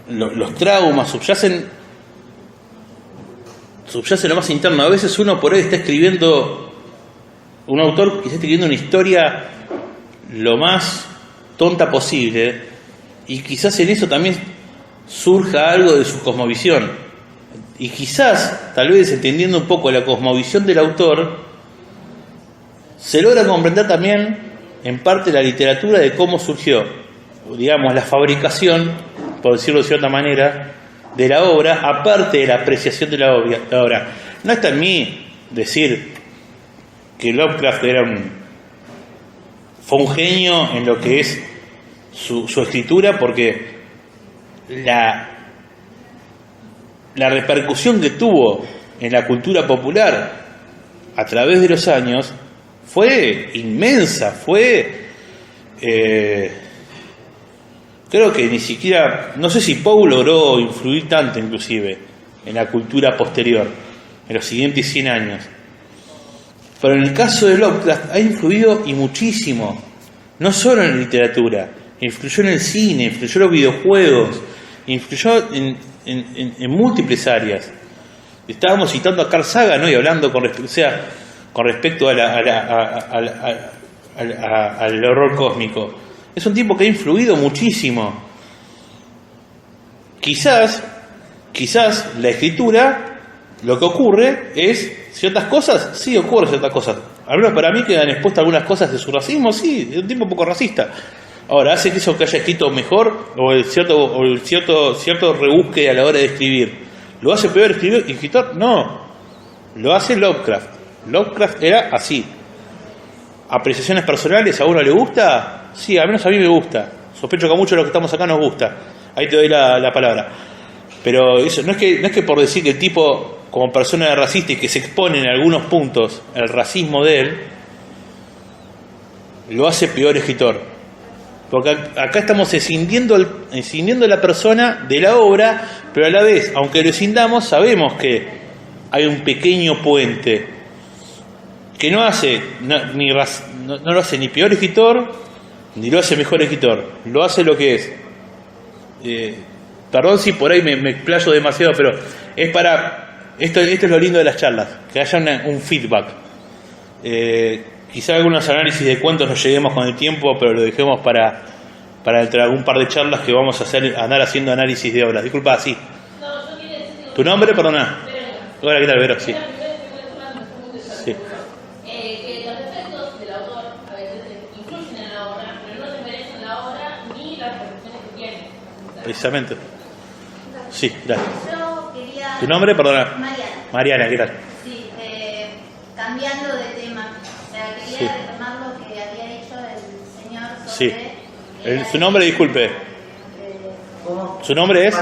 los traumas, subyace lo más interno. A veces uno por ahí está escribiendo, un autor que está escribiendo una historia lo más tonta posible y quizás en eso también surja algo de su cosmovisión. Y quizás, tal vez entendiendo un poco la cosmovisión del autor, se logra comprender también en parte la literatura de cómo surgió, digamos, la fabricación, por decirlo de cierta manera, de la obra, aparte de la apreciación de la obra. No está en mí decir que Lovecraft fue un genio en lo que es su escritura, porque la repercusión que tuvo en la cultura popular a través de los años fue inmensa, creo que ni siquiera, no sé si Poe logró influir tanto inclusive en la cultura posterior, en los siguientes 100 años. Pero en el caso de Lovecraft ha influido y muchísimo, no solo en la literatura, influyó en el cine, influyó en los videojuegos, influyó en múltiples áreas. Estábamos citando a Carl Sagan, ¿no? Y hablando con respecto al horror cósmico. Es un tipo que ha influido muchísimo. Quizás la escritura, lo que ocurre es ciertas cosas, sí ocurren ciertas cosas. Al menos para mí quedan expuestas algunas cosas de su racismo, sí, es un tipo un poco racista. Ahora, ¿hace que eso que haya escrito mejor o el cierto rebusque a la hora de escribir lo hace peor escritor? No, lo hace Lovecraft. Lovecraft era así. ¿Apreciaciones personales a uno le gusta? Sí, al menos a mí me gusta. Sospecho que a muchos de los que estamos acá nos gusta. Ahí te doy la palabra. Pero eso no es que por decir que el tipo, como persona racista y que se expone en algunos puntos el racismo de él, lo hace peor escritor. Porque acá estamos escindiendo a la persona de la obra, pero a la vez, aunque lo escindamos, sabemos que hay un pequeño puente que no lo hace ni peor escritor, ni lo hace mejor escritor. Lo hace lo que es. Perdón si por ahí me explayo demasiado, pero es para... Esto es lo lindo de las charlas, que haya un feedback. Quizá algunos análisis de cuentos nos lleguemos con el tiempo, pero lo dejemos para entre algún par de charlas que vamos a andar haciendo análisis de obras. Disculpa, sí. No, yo quería decir que... ¿Tu nombre, perdona? Hola, ¿qué tal, Vero? Sí. Sí. Que los defectos del autor a veces influyen en la obra, pero no desmerecen la obra ni las reflexiones que tiene. Precisamente. Sí, gracias. Yo quería... ¿Tu nombre, perdona? Mariana. Mariana, ¿qué tal? Sí, cambiando de tema. O sea, quería Sí. retomar lo que había dicho el señor sobre... Sí. Su nombre, disculpe. ¿Cómo? ¿Su nombre es?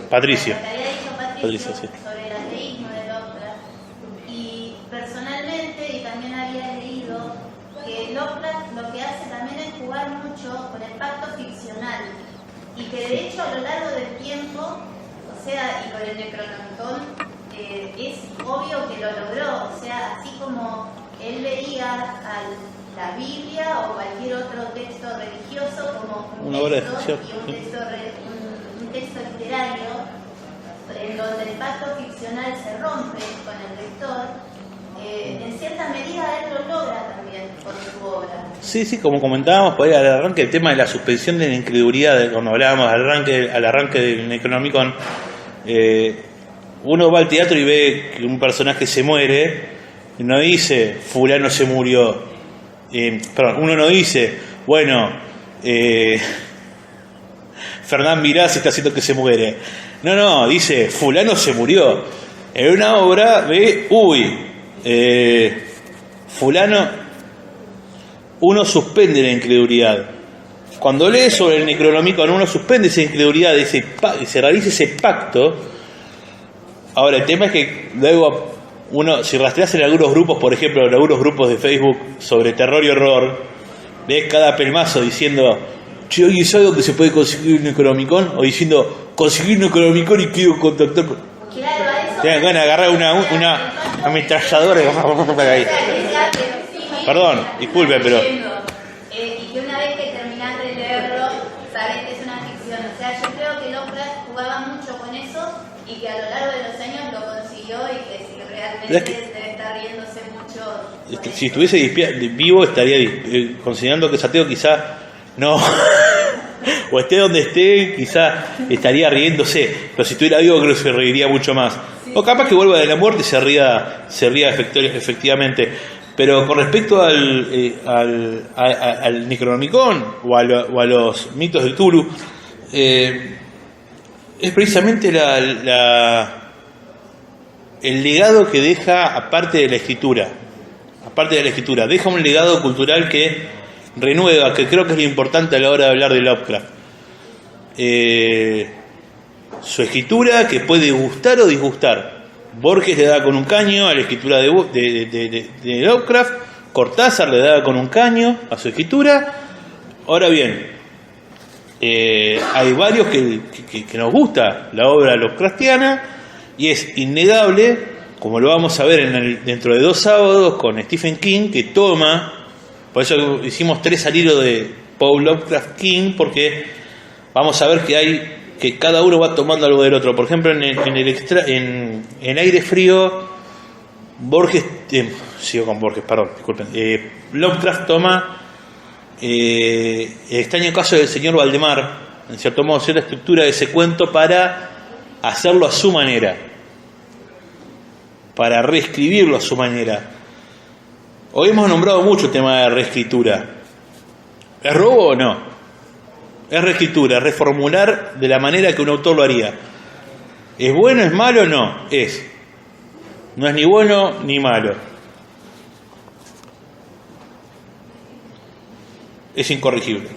Patricio. Lo que había dicho Patricio, sí. sobre el ateísmo de Lovecraft. Y personalmente, y también había leído, que Lovecraft lo que hace también es jugar mucho con el pacto ficcional. Y que de hecho a lo largo del tiempo, o sea, y con el Necronomicon, es obvio que lo logró. O sea, así como él veía la Biblia o cualquier otro texto religioso como un Una obra de texto ficción. y un texto literario, en donde el pacto ficcional se rompe con el lector, en cierta medida él lo logra también con su obra. Sí, como comentábamos por ahí al arranque, el tema de la suspensión de la incredulidad, cuando hablábamos al arranque del Necronomicon, uno va al teatro y ve que un personaje se muere no dice fulano se murió, perdón, uno no dice, bueno, Fernán Mirás está haciendo que se muere. No, dice fulano se murió. En una obra ve, fulano, uno suspende la incredulidad. Cuando lee sobre el Necronomicon, uno suspende esa incredulidad, se realiza ese pacto. Ahora, el tema es que luego uno, si rastreas en algunos grupos, por ejemplo, en algunos grupos de Facebook sobre terror y horror, ves cada pelmazo diciendo, che, ¿alguien sabe dónde se puede conseguir un Necronomicon? O diciendo, conseguir un Necronomicon y quiero contactar con... Claro, a eso. Tienen ganas de agarrar una ametralladora y... Perdón, disculpe, pero... Y que una vez que terminás de leerlo, sabes que es una ficción. O sea, yo creo que Lovecraft jugaba mucho con eso y que a lo largo de los años lo consiguió y que si realmente debe estar riéndose mucho. Si estuviese vivo, estaría considerando que es ateo, quizá no... o esté donde esté, quizá estaría riéndose, pero si estuviera vivo creo que se reiría mucho más. O capaz que vuelva de la muerte y se ría efectivamente. Pero con respecto al Necronomicon o a los mitos de Cthulhu, es precisamente el legado que deja aparte de la escritura. Deja un legado cultural que renueva, que creo que es lo importante a la hora de hablar de Lovecraft. Su escritura, que puede gustar o disgustar. Borges le daba con un caño a la escritura de Lovecraft, Cortázar le daba con un caño a su escritura. Ahora bien, hay varios que nos gusta la obra Lovecraftiana, y es innegable, como lo vamos a ver dentro de 2 sábados con Stephen King, que toma, por eso hicimos 3 al hilo de Paul Lovecraft King, porque vamos a ver que cada uno va tomando algo del otro. Por ejemplo, en Aire Frío, Borges, sigo con Borges, perdón, disculpen. Lovecraft toma el extraño caso del señor Valdemar, en cierto modo, cierta estructura de ese cuento para hacerlo a su manera, para reescribirlo a su manera. Hoy hemos nombrado mucho el tema de reescritura. ¿Es robo o no? Es reescritura, reformular de la manera que un autor lo haría. ¿Es bueno, es malo? No, es. No es ni bueno ni malo. Es incorregible.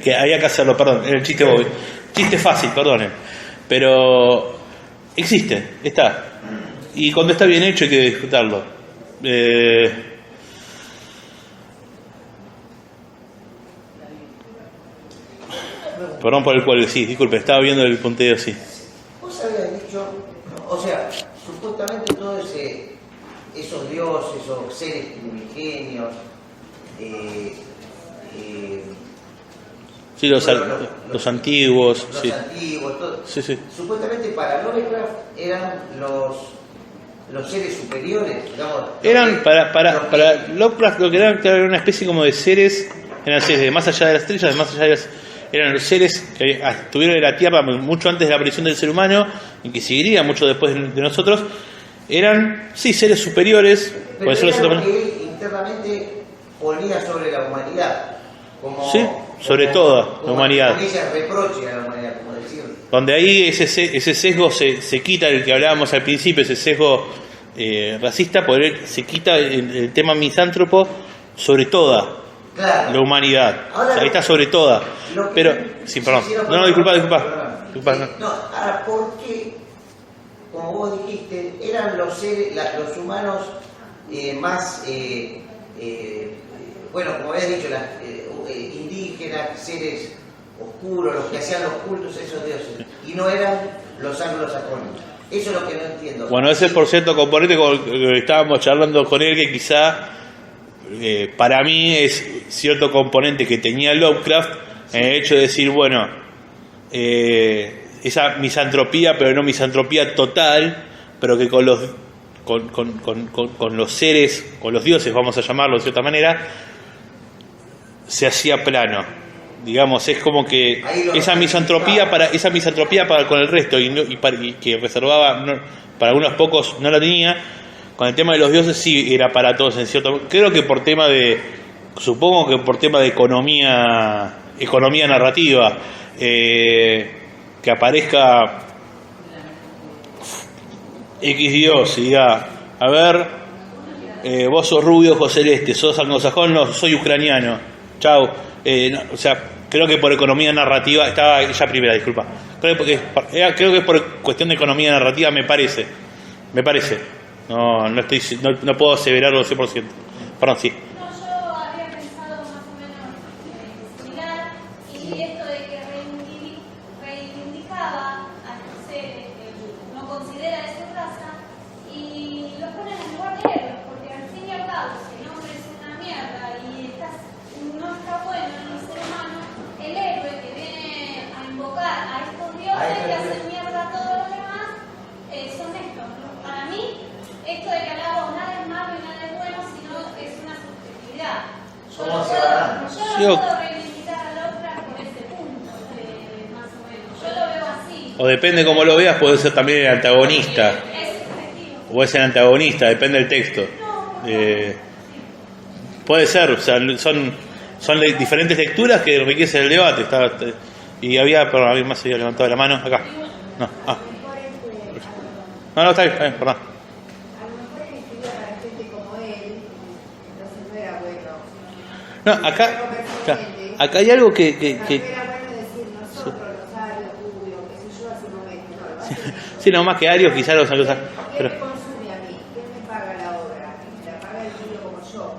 Que había que hacerlo, perdón, era el chiste móvil. Chiste fácil, perdonen. Pero existe, está. Y cuando está bien hecho hay que disfrutarlo. Perdón por el cual, sí, disculpe, estaba viendo el punteo, sí. Vos habías dicho, o sea, supuestamente todos esos dioses, esos seres primigenios, sí, los antiguos, los sí. Antiguos, todo. Sí, sí. Supuestamente para Lovecraft eran los seres superiores, digamos. Eran para Lovecraft lo que eran una especie como de seres, eran seres de más allá de las estrellas, de más allá de las, eran los seres que estuvieron en la Tierra mucho antes de la aparición del ser humano y que seguirían mucho después de nosotros. Eran, sí, seres superiores. Pero era algo que él internamente ponía sobre la humanidad. Como, sí, sobre toda la humanidad. Con ella reproche a la humanidad, como decirlo. Donde ahí ese sesgo se quita, el que hablábamos al principio, ese sesgo racista, se quita el tema misántropo sobre toda la humanidad. Ahora, o sea, ahí está sobre toda. Pero, sí, perdón. Disculpa. No, ahora, ¿por qué, como vos dijiste, eran los seres, los humanos más, bueno, como habías dicho, indígenas, seres oscuros, los que hacían los cultos a esos dioses, y no eran los anglosajones? Eso es lo que no entiendo. Bueno, ese por cierto componente con el que estábamos charlando con él, que quizá para mí es cierto componente que tenía Lovecraft, en el hecho de decir, bueno, esa misantropía, pero no misantropía total, pero que con los seres, con los dioses, vamos a llamarlo de cierta manera, se hacía plano. Digamos, es como que esa misantropía para con el resto y que reservaba para algunos pocos no la tenía, con el tema de los dioses sí era para todos en cierto. Creo que por tema de, supongo que por tema de economía narrativa, que aparezca X Dios y diga, a ver, vos sos rubio, ojos celeste, sos anglosajón, no, soy ucraniano, chau. No, o sea, creo que por economía narrativa, estaba ella primera, disculpa. Creo que es por cuestión de economía narrativa, me parece. No puedo aseverarlo 100%. Perdón, sí. No, yo había pensado más o menos similar, y esto de que reivindicaba a no sé, no considera de su raza, y los ponen en lugar de héroes, porque al fin y al cabo, si el hombre es una mierda y no está bueno en el ser humano, el héroe que viene a invocar a estos dioses que hacen mierda a todos los demás, son estos. Para mí, esto de que hablamos nada es malo y nada es bueno, sino es una subjetividad. Yo no puedo reivindicar a Lovecraft por ese punto, más o menos. Yo lo veo así. O depende cómo lo veas, puede ser también el antagonista. Es subjetivo. O es el antagonista, depende del texto. Puede ser, o sea, son diferentes lecturas que enriquecen el debate. Y perdón, alguien más se había levantado la mano. Acá. No, No, está bien, perdón. A lo mejor él escribía para gente como él, entonces no era bueno. No, acá hay algo que Era bueno decir nosotros, los arios, Rubio, qué sé yo, hace un momento. sí, no más que Arios, quizás los anglos. ¿Qué me consume a mí? ¿Quién me paga la obra? ¿La paga el tío como yo?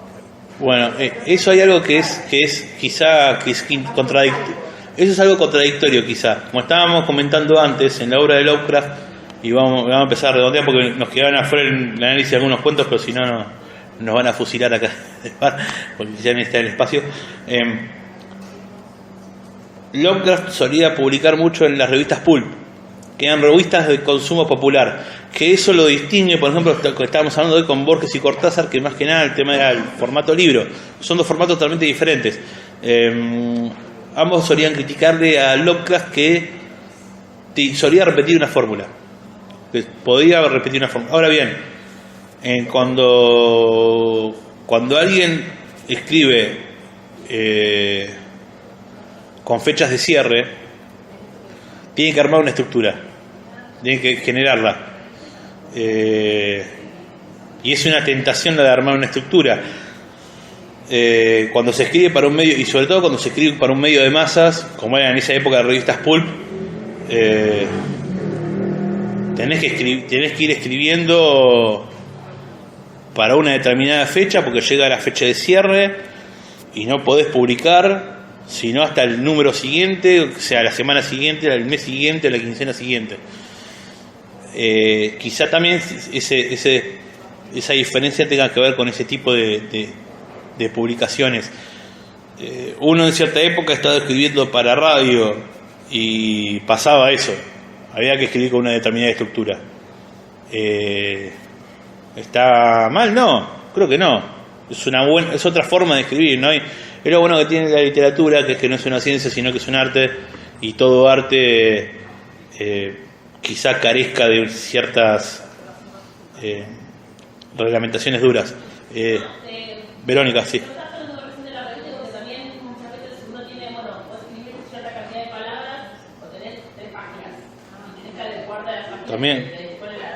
Bueno, eso hay algo que es quizá contradictorio. Eso es algo contradictorio quizá. Como estábamos comentando antes en la obra de Lovecraft, y vamos a empezar a redondear porque nos quedaban afuera el análisis de algunos cuentos, pero si no, nos van a fusilar acá porque ya necesita el espacio. Lovecraft solía publicar mucho en las revistas pulp, que eran revistas de consumo popular, que eso lo distingue, por ejemplo, lo que estábamos hablando hoy con Borges y Cortázar, que más que nada el tema era el formato libro. Son dos formatos totalmente diferentes. Ambos solían criticarle a Lovecraft que solía repetir una fórmula. Podía repetir una fórmula. Ahora bien, cuando alguien escribe con fechas de cierre, tiene que armar una estructura, tiene que generarla. Y es una tentación la de armar una estructura. Cuando se escribe para un medio, y sobre todo cuando se escribe para un medio de masas, como era en esa época de revistas pulp, tenés que ir escribiendo para una determinada fecha, porque llega la fecha de cierre y no podés publicar sino hasta el número siguiente, o sea, la semana siguiente, el mes siguiente, la quincena siguiente. Quizá también esa diferencia tenga que ver con ese tipo de publicaciones. Uno en cierta época estaba escribiendo para radio y pasaba eso, había que escribir con una determinada estructura. ¿Está mal? No, creo que no. Es otra forma de escribir, ¿no? Es lo bueno que tiene la literatura, que es que no es una ciencia, sino que es un arte, y todo arte quizá carezca de ciertas reglamentaciones duras. Verónica, sí. También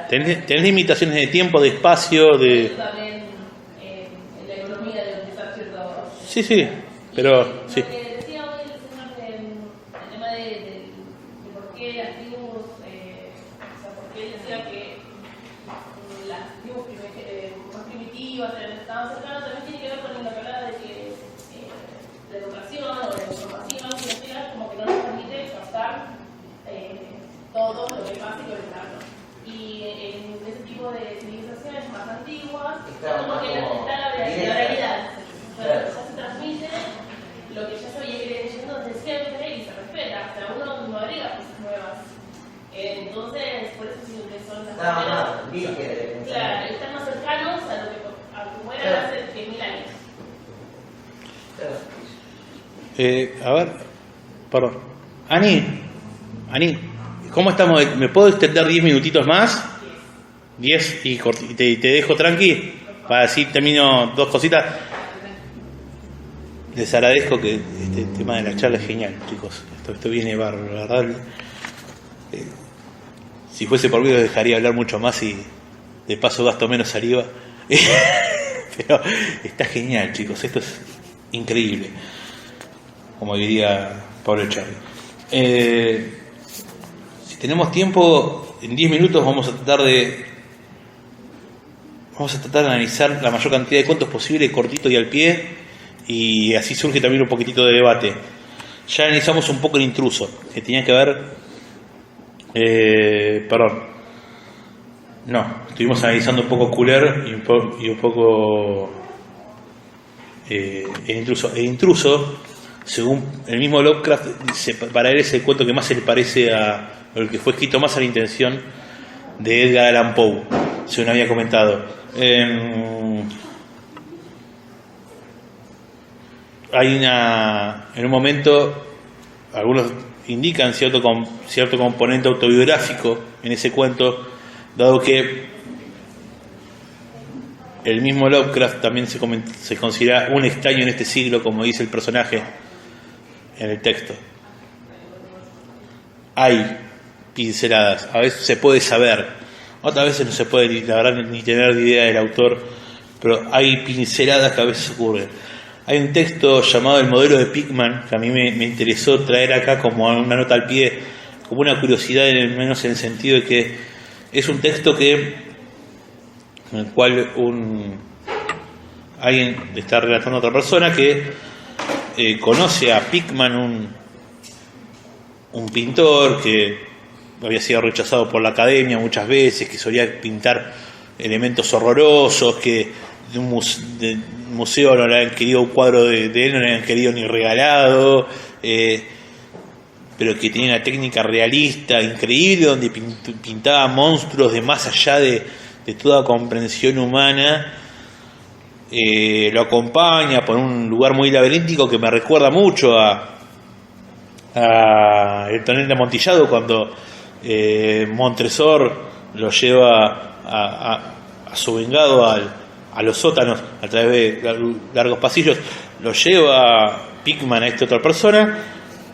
tenés limitaciones de tiempo, de espacio, de... la economía de utilizar ciertos... Sí, pero sí. Lo que decía hoy el señor el tema de por qué las tribus, o sea, por qué él decía que las tribus más primitivas estaban cercanas, también tiene que ver con lo que hablaba de que la educación o la información financiera como que no nos permite captar todo lo que pasa y lo que pasa. Y en ese tipo de civilizaciones más antiguas, como que está la realidad. Ya se transmite lo que ya se viene leyendo desde siempre y se respeta. O sea, uno no agrega cosas nuevas. Entonces, por eso sí que son las primeras. Claro, están más cercanos a lo que eran hace 10.000 años. A ver, perdón. Ani, ¿cómo estamos? ¿Me puedo extender 10 minutitos más? 10 y te dejo tranqui, para así termino 2 cositas. Les agradezco que este tema de la charla es genial, chicos. Esto viene bárbaro, la verdad. Si fuese por mí lo dejaría hablar mucho más y de paso gasto menos saliva. Pero está genial, chicos. Esto es increíble, como diría Pablo Echarri. Si tenemos tiempo, en 10 minutos vamos a tratar de analizar la mayor cantidad de cuentos posible, cortito y al pie, y así surge también un poquitito de debate. Ya analizamos un poco el intruso, que tenía que ver... estuvimos analizando un poco Kuller y un poco el intruso. El intruso, según el mismo Lovecraft, para él es el cuento que más se le parece a el que fue escrito más a la intención de Edgar Allan Poe, según había comentado. En un momento, algunos indican cierto componente autobiográfico en ese cuento, dado que el mismo Lovecraft también se considera un extraño en este siglo, como dice el personaje en el texto. Hay pinceladas, a veces se puede saber, otras veces no se puede, la verdad, ni tener idea del autor, pero hay pinceladas que a veces ocurren. Hay un texto llamado El modelo de Pickman, que a mí me interesó traer acá como una nota al pie, como una curiosidad, menos en el sentido de que es un texto en el cual alguien está relatando a otra persona que conoce a Pickman, un pintor que había sido rechazado por la academia muchas veces, que solía pintar elementos horrorosos, que de un museo no le habían querido un cuadro de él, no le habían querido ni regalado, pero que tenía una técnica realista increíble, donde pintaba monstruos de más allá de toda comprensión humana. Lo acompaña por un lugar muy laberíntico que me recuerda mucho a El tonel de Amontillado, cuando Montresor lo lleva a su vengado a los sótanos a través de largos pasillos. Lo lleva Pickman a esta otra persona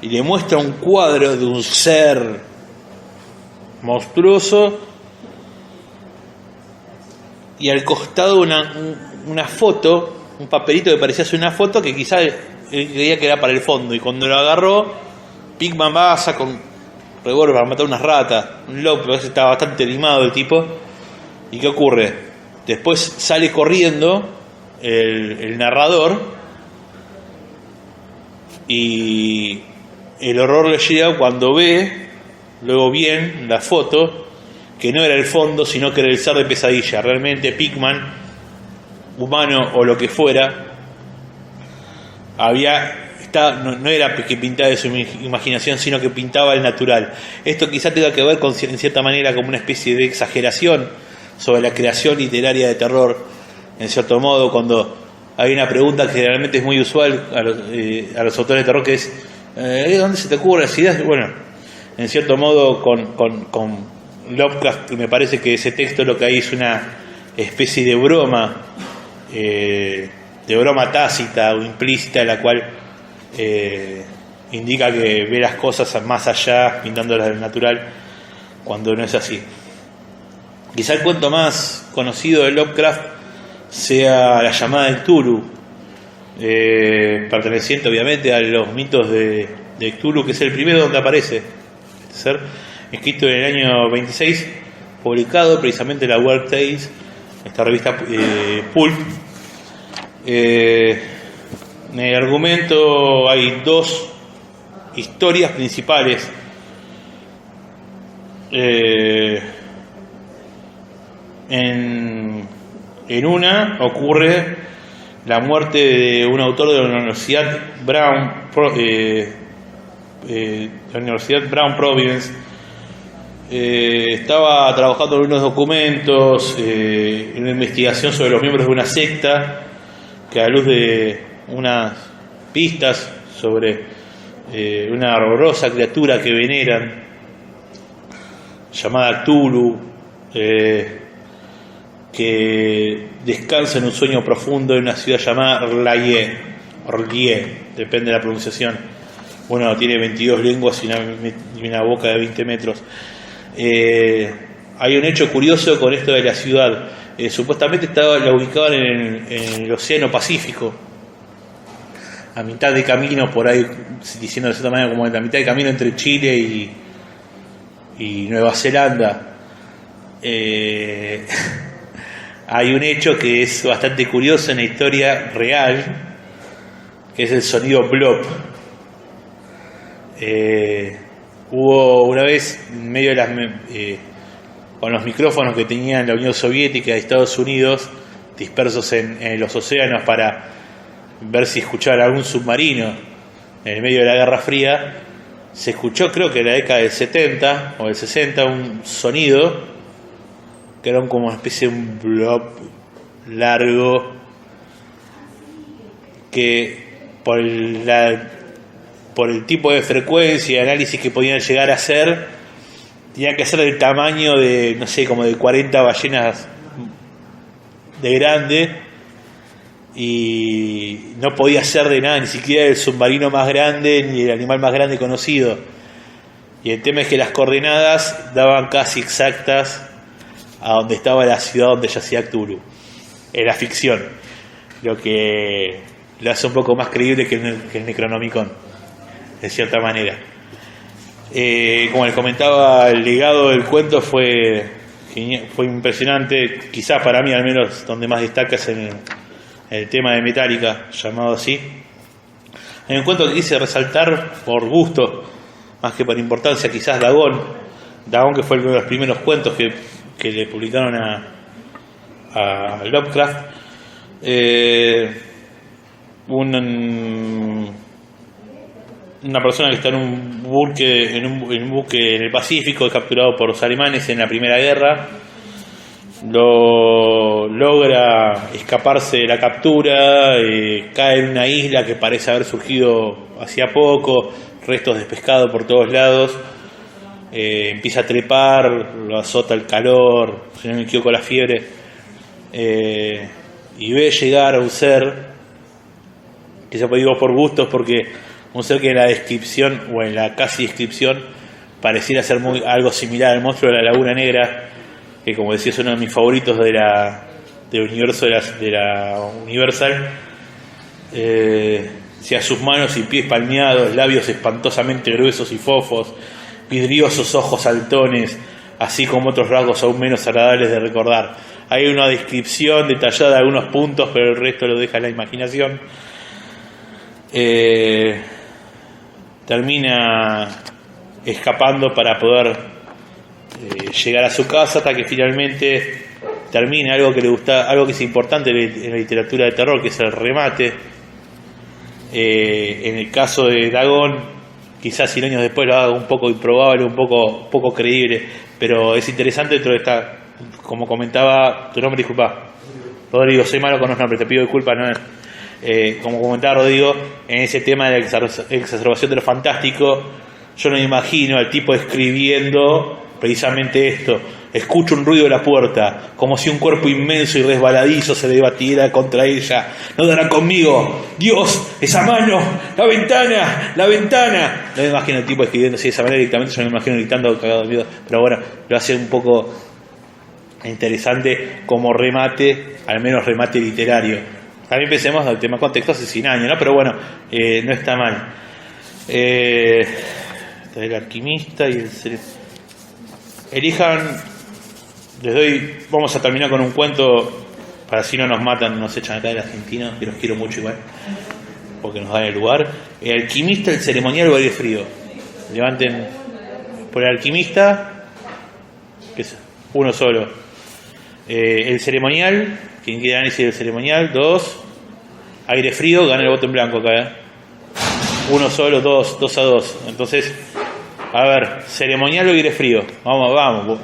y le muestra un cuadro de un ser monstruoso, y al costado una foto, un papelito que parecía ser una foto, que quizás él creía que era para el fondo, y cuando lo agarró, Pickman saca un revólver para matar unas ratas, un loco, pero estaba bastante limado el tipo. ¿Y qué ocurre? Después sale corriendo el narrador, y el horror le llega cuando ve, luego bien, la foto, que no era el fondo, sino que era el ser de pesadilla. Realmente Pickman, humano o lo que fuera, no era que pintaba de su imaginación, sino que pintaba el natural. Esto quizá tenga que ver con, en cierta manera, como una especie de exageración sobre la creación literaria de terror, en cierto modo, cuando hay una pregunta que generalmente es muy usual a los autores de terror, que es ¿dónde se te ocurren las ideas? Bueno, en cierto modo con Lovecraft me parece que ese texto lo que hay es una especie de broma tácita o implícita, en la cual indica que ve las cosas más allá, pintándolas del natural, cuando no es así. Quizá el cuento más conocido de Lovecraft sea La llamada de Cthulhu, perteneciente obviamente a los mitos de Cthulhu, que es el primero donde aparece este ser, escrito en el año 26, publicado precisamente en la Weird Tales, esta revista Pulp. En el argumento hay 2 historias principales. En una ocurre la muerte de un autor de la Universidad Brown Providence. Estaba trabajando en unos documentos, en una investigación sobre los miembros de una secta, que a la luz de unas pistas sobre una horrorosa criatura que veneran llamada Cthulhu, que descansa en un sueño profundo en una ciudad llamada Orlie, depende de la pronunciación. Bueno, tiene 22 lenguas y una boca de 20 metros. Hay un hecho curioso con esto de la ciudad. Supuestamente la ubicaban en el Océano Pacífico, a mitad de camino, por ahí, diciendo de cierta manera, como en la mitad de camino entre Chile y Nueva Zelanda. Hay un hecho que es bastante curioso en la historia real, que es el sonido blop. Hubo una vez, en medio de con los micrófonos que tenían la Unión Soviética y Estados Unidos dispersos en los océanos para ver si escuchaban algún submarino en el medio de la Guerra Fría, se escuchó, creo que en la década del 70 o del 60, un sonido que era como una especie de un blob largo que por el tipo de frecuencia y análisis que podían llegar a hacer, tenían que ser del tamaño de, no sé, como de 40 ballenas de grande, y no podía ser de nada, ni siquiera el submarino más grande ni el animal más grande conocido. Y el tema es que las coordenadas daban casi exactas a donde estaba la ciudad donde yacía Cthulhu. Era ficción, lo que lo hace un poco más creíble que el Necronomicon, de cierta manera. Como les comentaba, el legado del cuento fue impresionante. Quizás para mí, al menos, donde más destaca es en el tema de Metallica, llamado así. Hay un cuento que quise resaltar por gusto, más que por importancia, quizás Dagón, que fue uno de los primeros cuentos que le publicaron a Lovecraft. Una persona que está en un buque en el Pacífico, es capturado por los alemanes en la Primera Guerra, logra escaparse de la captura, cae en una isla que parece haber surgido hacía poco, restos de pescado por todos lados, empieza a trepar, lo azota el calor, si no me equivoco la fiebre, y ve llegar a un ser que ya digo por gustos, porque un ser que en la descripción o en la casi descripción pareciera ser algo similar al monstruo de la Laguna Negra, que como decía es uno de mis favoritos del universo de la Universal. A sus manos y pies palmeados, labios espantosamente gruesos y fofos, vidriosos ojos saltones, así como otros rasgos aún menos agradables de recordar. Hay una descripción detallada de algunos puntos, pero el resto lo deja a la imaginación. Termina escapando para poder llegar a su casa, hasta que finalmente termina algo que le gusta, algo que es importante en la literatura de terror, que es el remate. En el caso de Dagón, quizás 100 años después lo haga un poco improbable, un poco creíble, pero es interesante dentro de esta, como comentaba, tu nombre, disculpa, Rodrigo, soy malo con los nombres, te pido disculpas, no es. Como comentaba Rodrigo, en ese tema de la exacerbación de lo fantástico, yo no me imagino al tipo escribiendo precisamente esto: escucho un ruido de la puerta, como si un cuerpo inmenso y resbaladizo se debatiera contra ella. No dará conmigo, Dios, esa mano, la ventana. No me imagino al tipo escribiendo así de esa manera directamente, yo me imagino gritando cagado de miedo, pero bueno, lo hace un poco interesante como remate, al menos remate literario. También pensemos al tema contexto hace 100 años, ¿no? Pero bueno, no está mal. Está el alquimista y el elijan, vamos a terminar con un cuento, para si no nos matan, nos echan acá del argentino, que los quiero mucho igual, porque nos dan el lugar. El alquimista, el ceremonial o aire frío. Levanten por el alquimista, que es uno solo. El ceremonial, quien quiera análisis del ceremonial, 2. Aire frío, gana el voto en blanco acá, uno solo, 2 a 2. Entonces, a ver, ceremonial o aire frío. Vamos.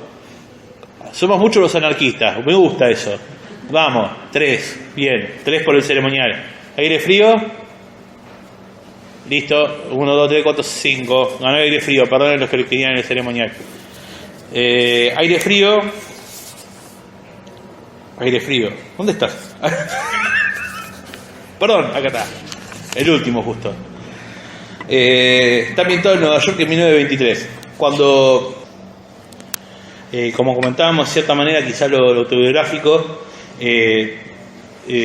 Somos muchos los anarquistas, me gusta eso. Vamos, 3, bien, 3 por el ceremonial. Aire frío, listo, 1, 2, 3, 4, 5. Ganó el aire frío, perdonen los que querían el ceremonial. Aire frío Aire frío. ¿Dónde estás? Perdón, acá está. El último justo. Está ambientado en Nueva York en 1923. Cuando, como comentábamos, de cierta manera, quizá lo autobiográfico,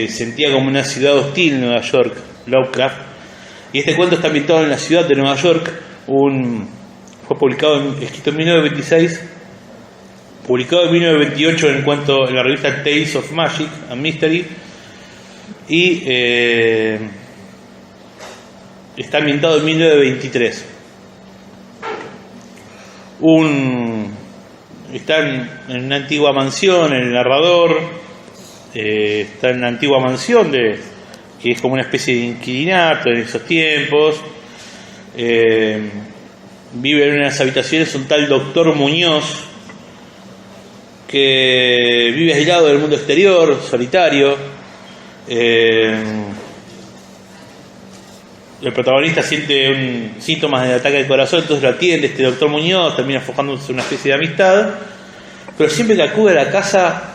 sentía como una ciudad hostil Nueva York, Lovecraft. Y este cuento está ambientado en la ciudad de Nueva York. Fue publicado, escrito en 1926, publicado en 1928 en la revista Tales of Magic and Mystery, y está ambientado en 1923. Está en una antigua mansión, el narrador está en una antigua mansión que es como una especie de inquilinato en esos tiempos. Vive en unas habitaciones un tal doctor Muñoz, que vive aislado del mundo exterior, solitario. El protagonista siente síntomas de ataque al corazón, entonces lo atiende este doctor Muñoz, termina forjándose una especie de amistad, pero siempre que acude a la casa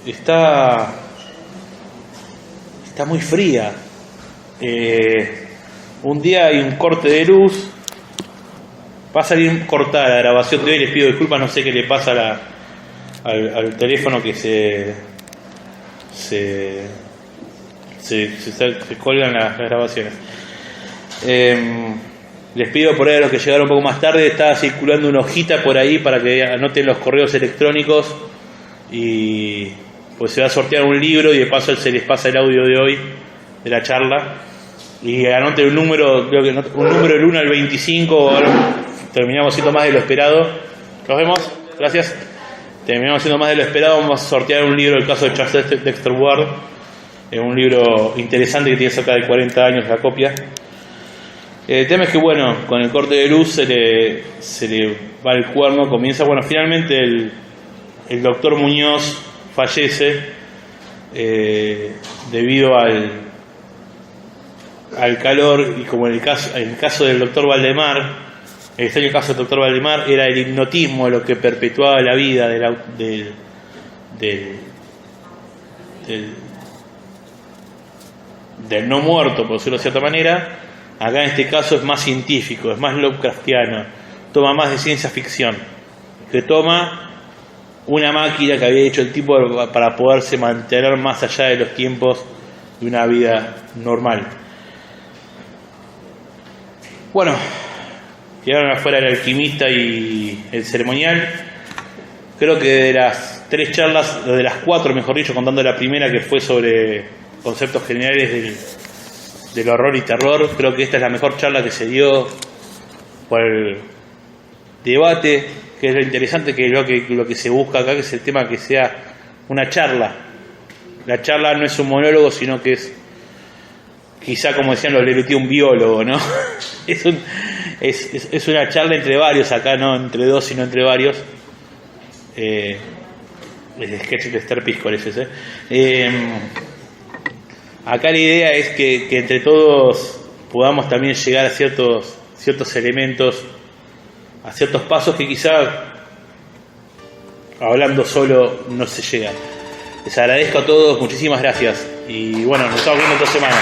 está muy fría. Un día hay un corte de luz, va a salir cortada la grabación de hoy, les pido disculpas, no sé qué le pasa al teléfono que se colgan las grabaciones. Les pido por ahí a los que llegaron un poco más tarde, está circulando una hojita por ahí para que anoten los correos electrónicos, y pues se va a sortear un libro y de paso se les pasa el audio de hoy de la charla, y anoten un número, creo que un número del 1 al 25, terminamos siendo más de lo esperado. Nos vemos, gracias. Terminamos siendo más de lo esperado, vamos a sortear un libro, el caso de Charles Dexter Ward, un libro interesante que tiene cerca de 40 años la copia. El tema es que, bueno, con el corte de luz se le va el cuerno, comienza, bueno, finalmente el doctor Muñoz fallece debido al calor, y como en el caso del doctor Valdemar, el extraño caso del doctor Valdemar, era el hipnotismo lo que perpetuaba la vida del no muerto, por decirlo de cierta manera. Acá en este caso es más científico, es más Lovecraftiano, toma más de ciencia ficción, que toma una máquina que había hecho el tipo para poderse mantener más allá de los tiempos de una vida normal. Bueno, quedaron afuera el alquimista y el ceremonial. Creo que de las 3 charlas, de las 4 mejor dicho, contando la primera que fue sobre conceptos generales del horror y terror, creo que esta es la mejor charla que se dio por el debate, que es lo interesante, que es lo que se busca acá, que es el tema que sea una charla. La charla no es un monólogo, sino que es, quizá como decían los Leruti, un biólogo, ¿no? Es una charla entre varios acá, no entre dos, sino entre varios. El sketch de Esther Piscoles ese. Acá la idea es que entre todos podamos también llegar a ciertos elementos, a ciertos pasos que quizá hablando solo no se llega. Les agradezco a todos, muchísimas gracias, y bueno, nos estamos viendo en 2 semanas.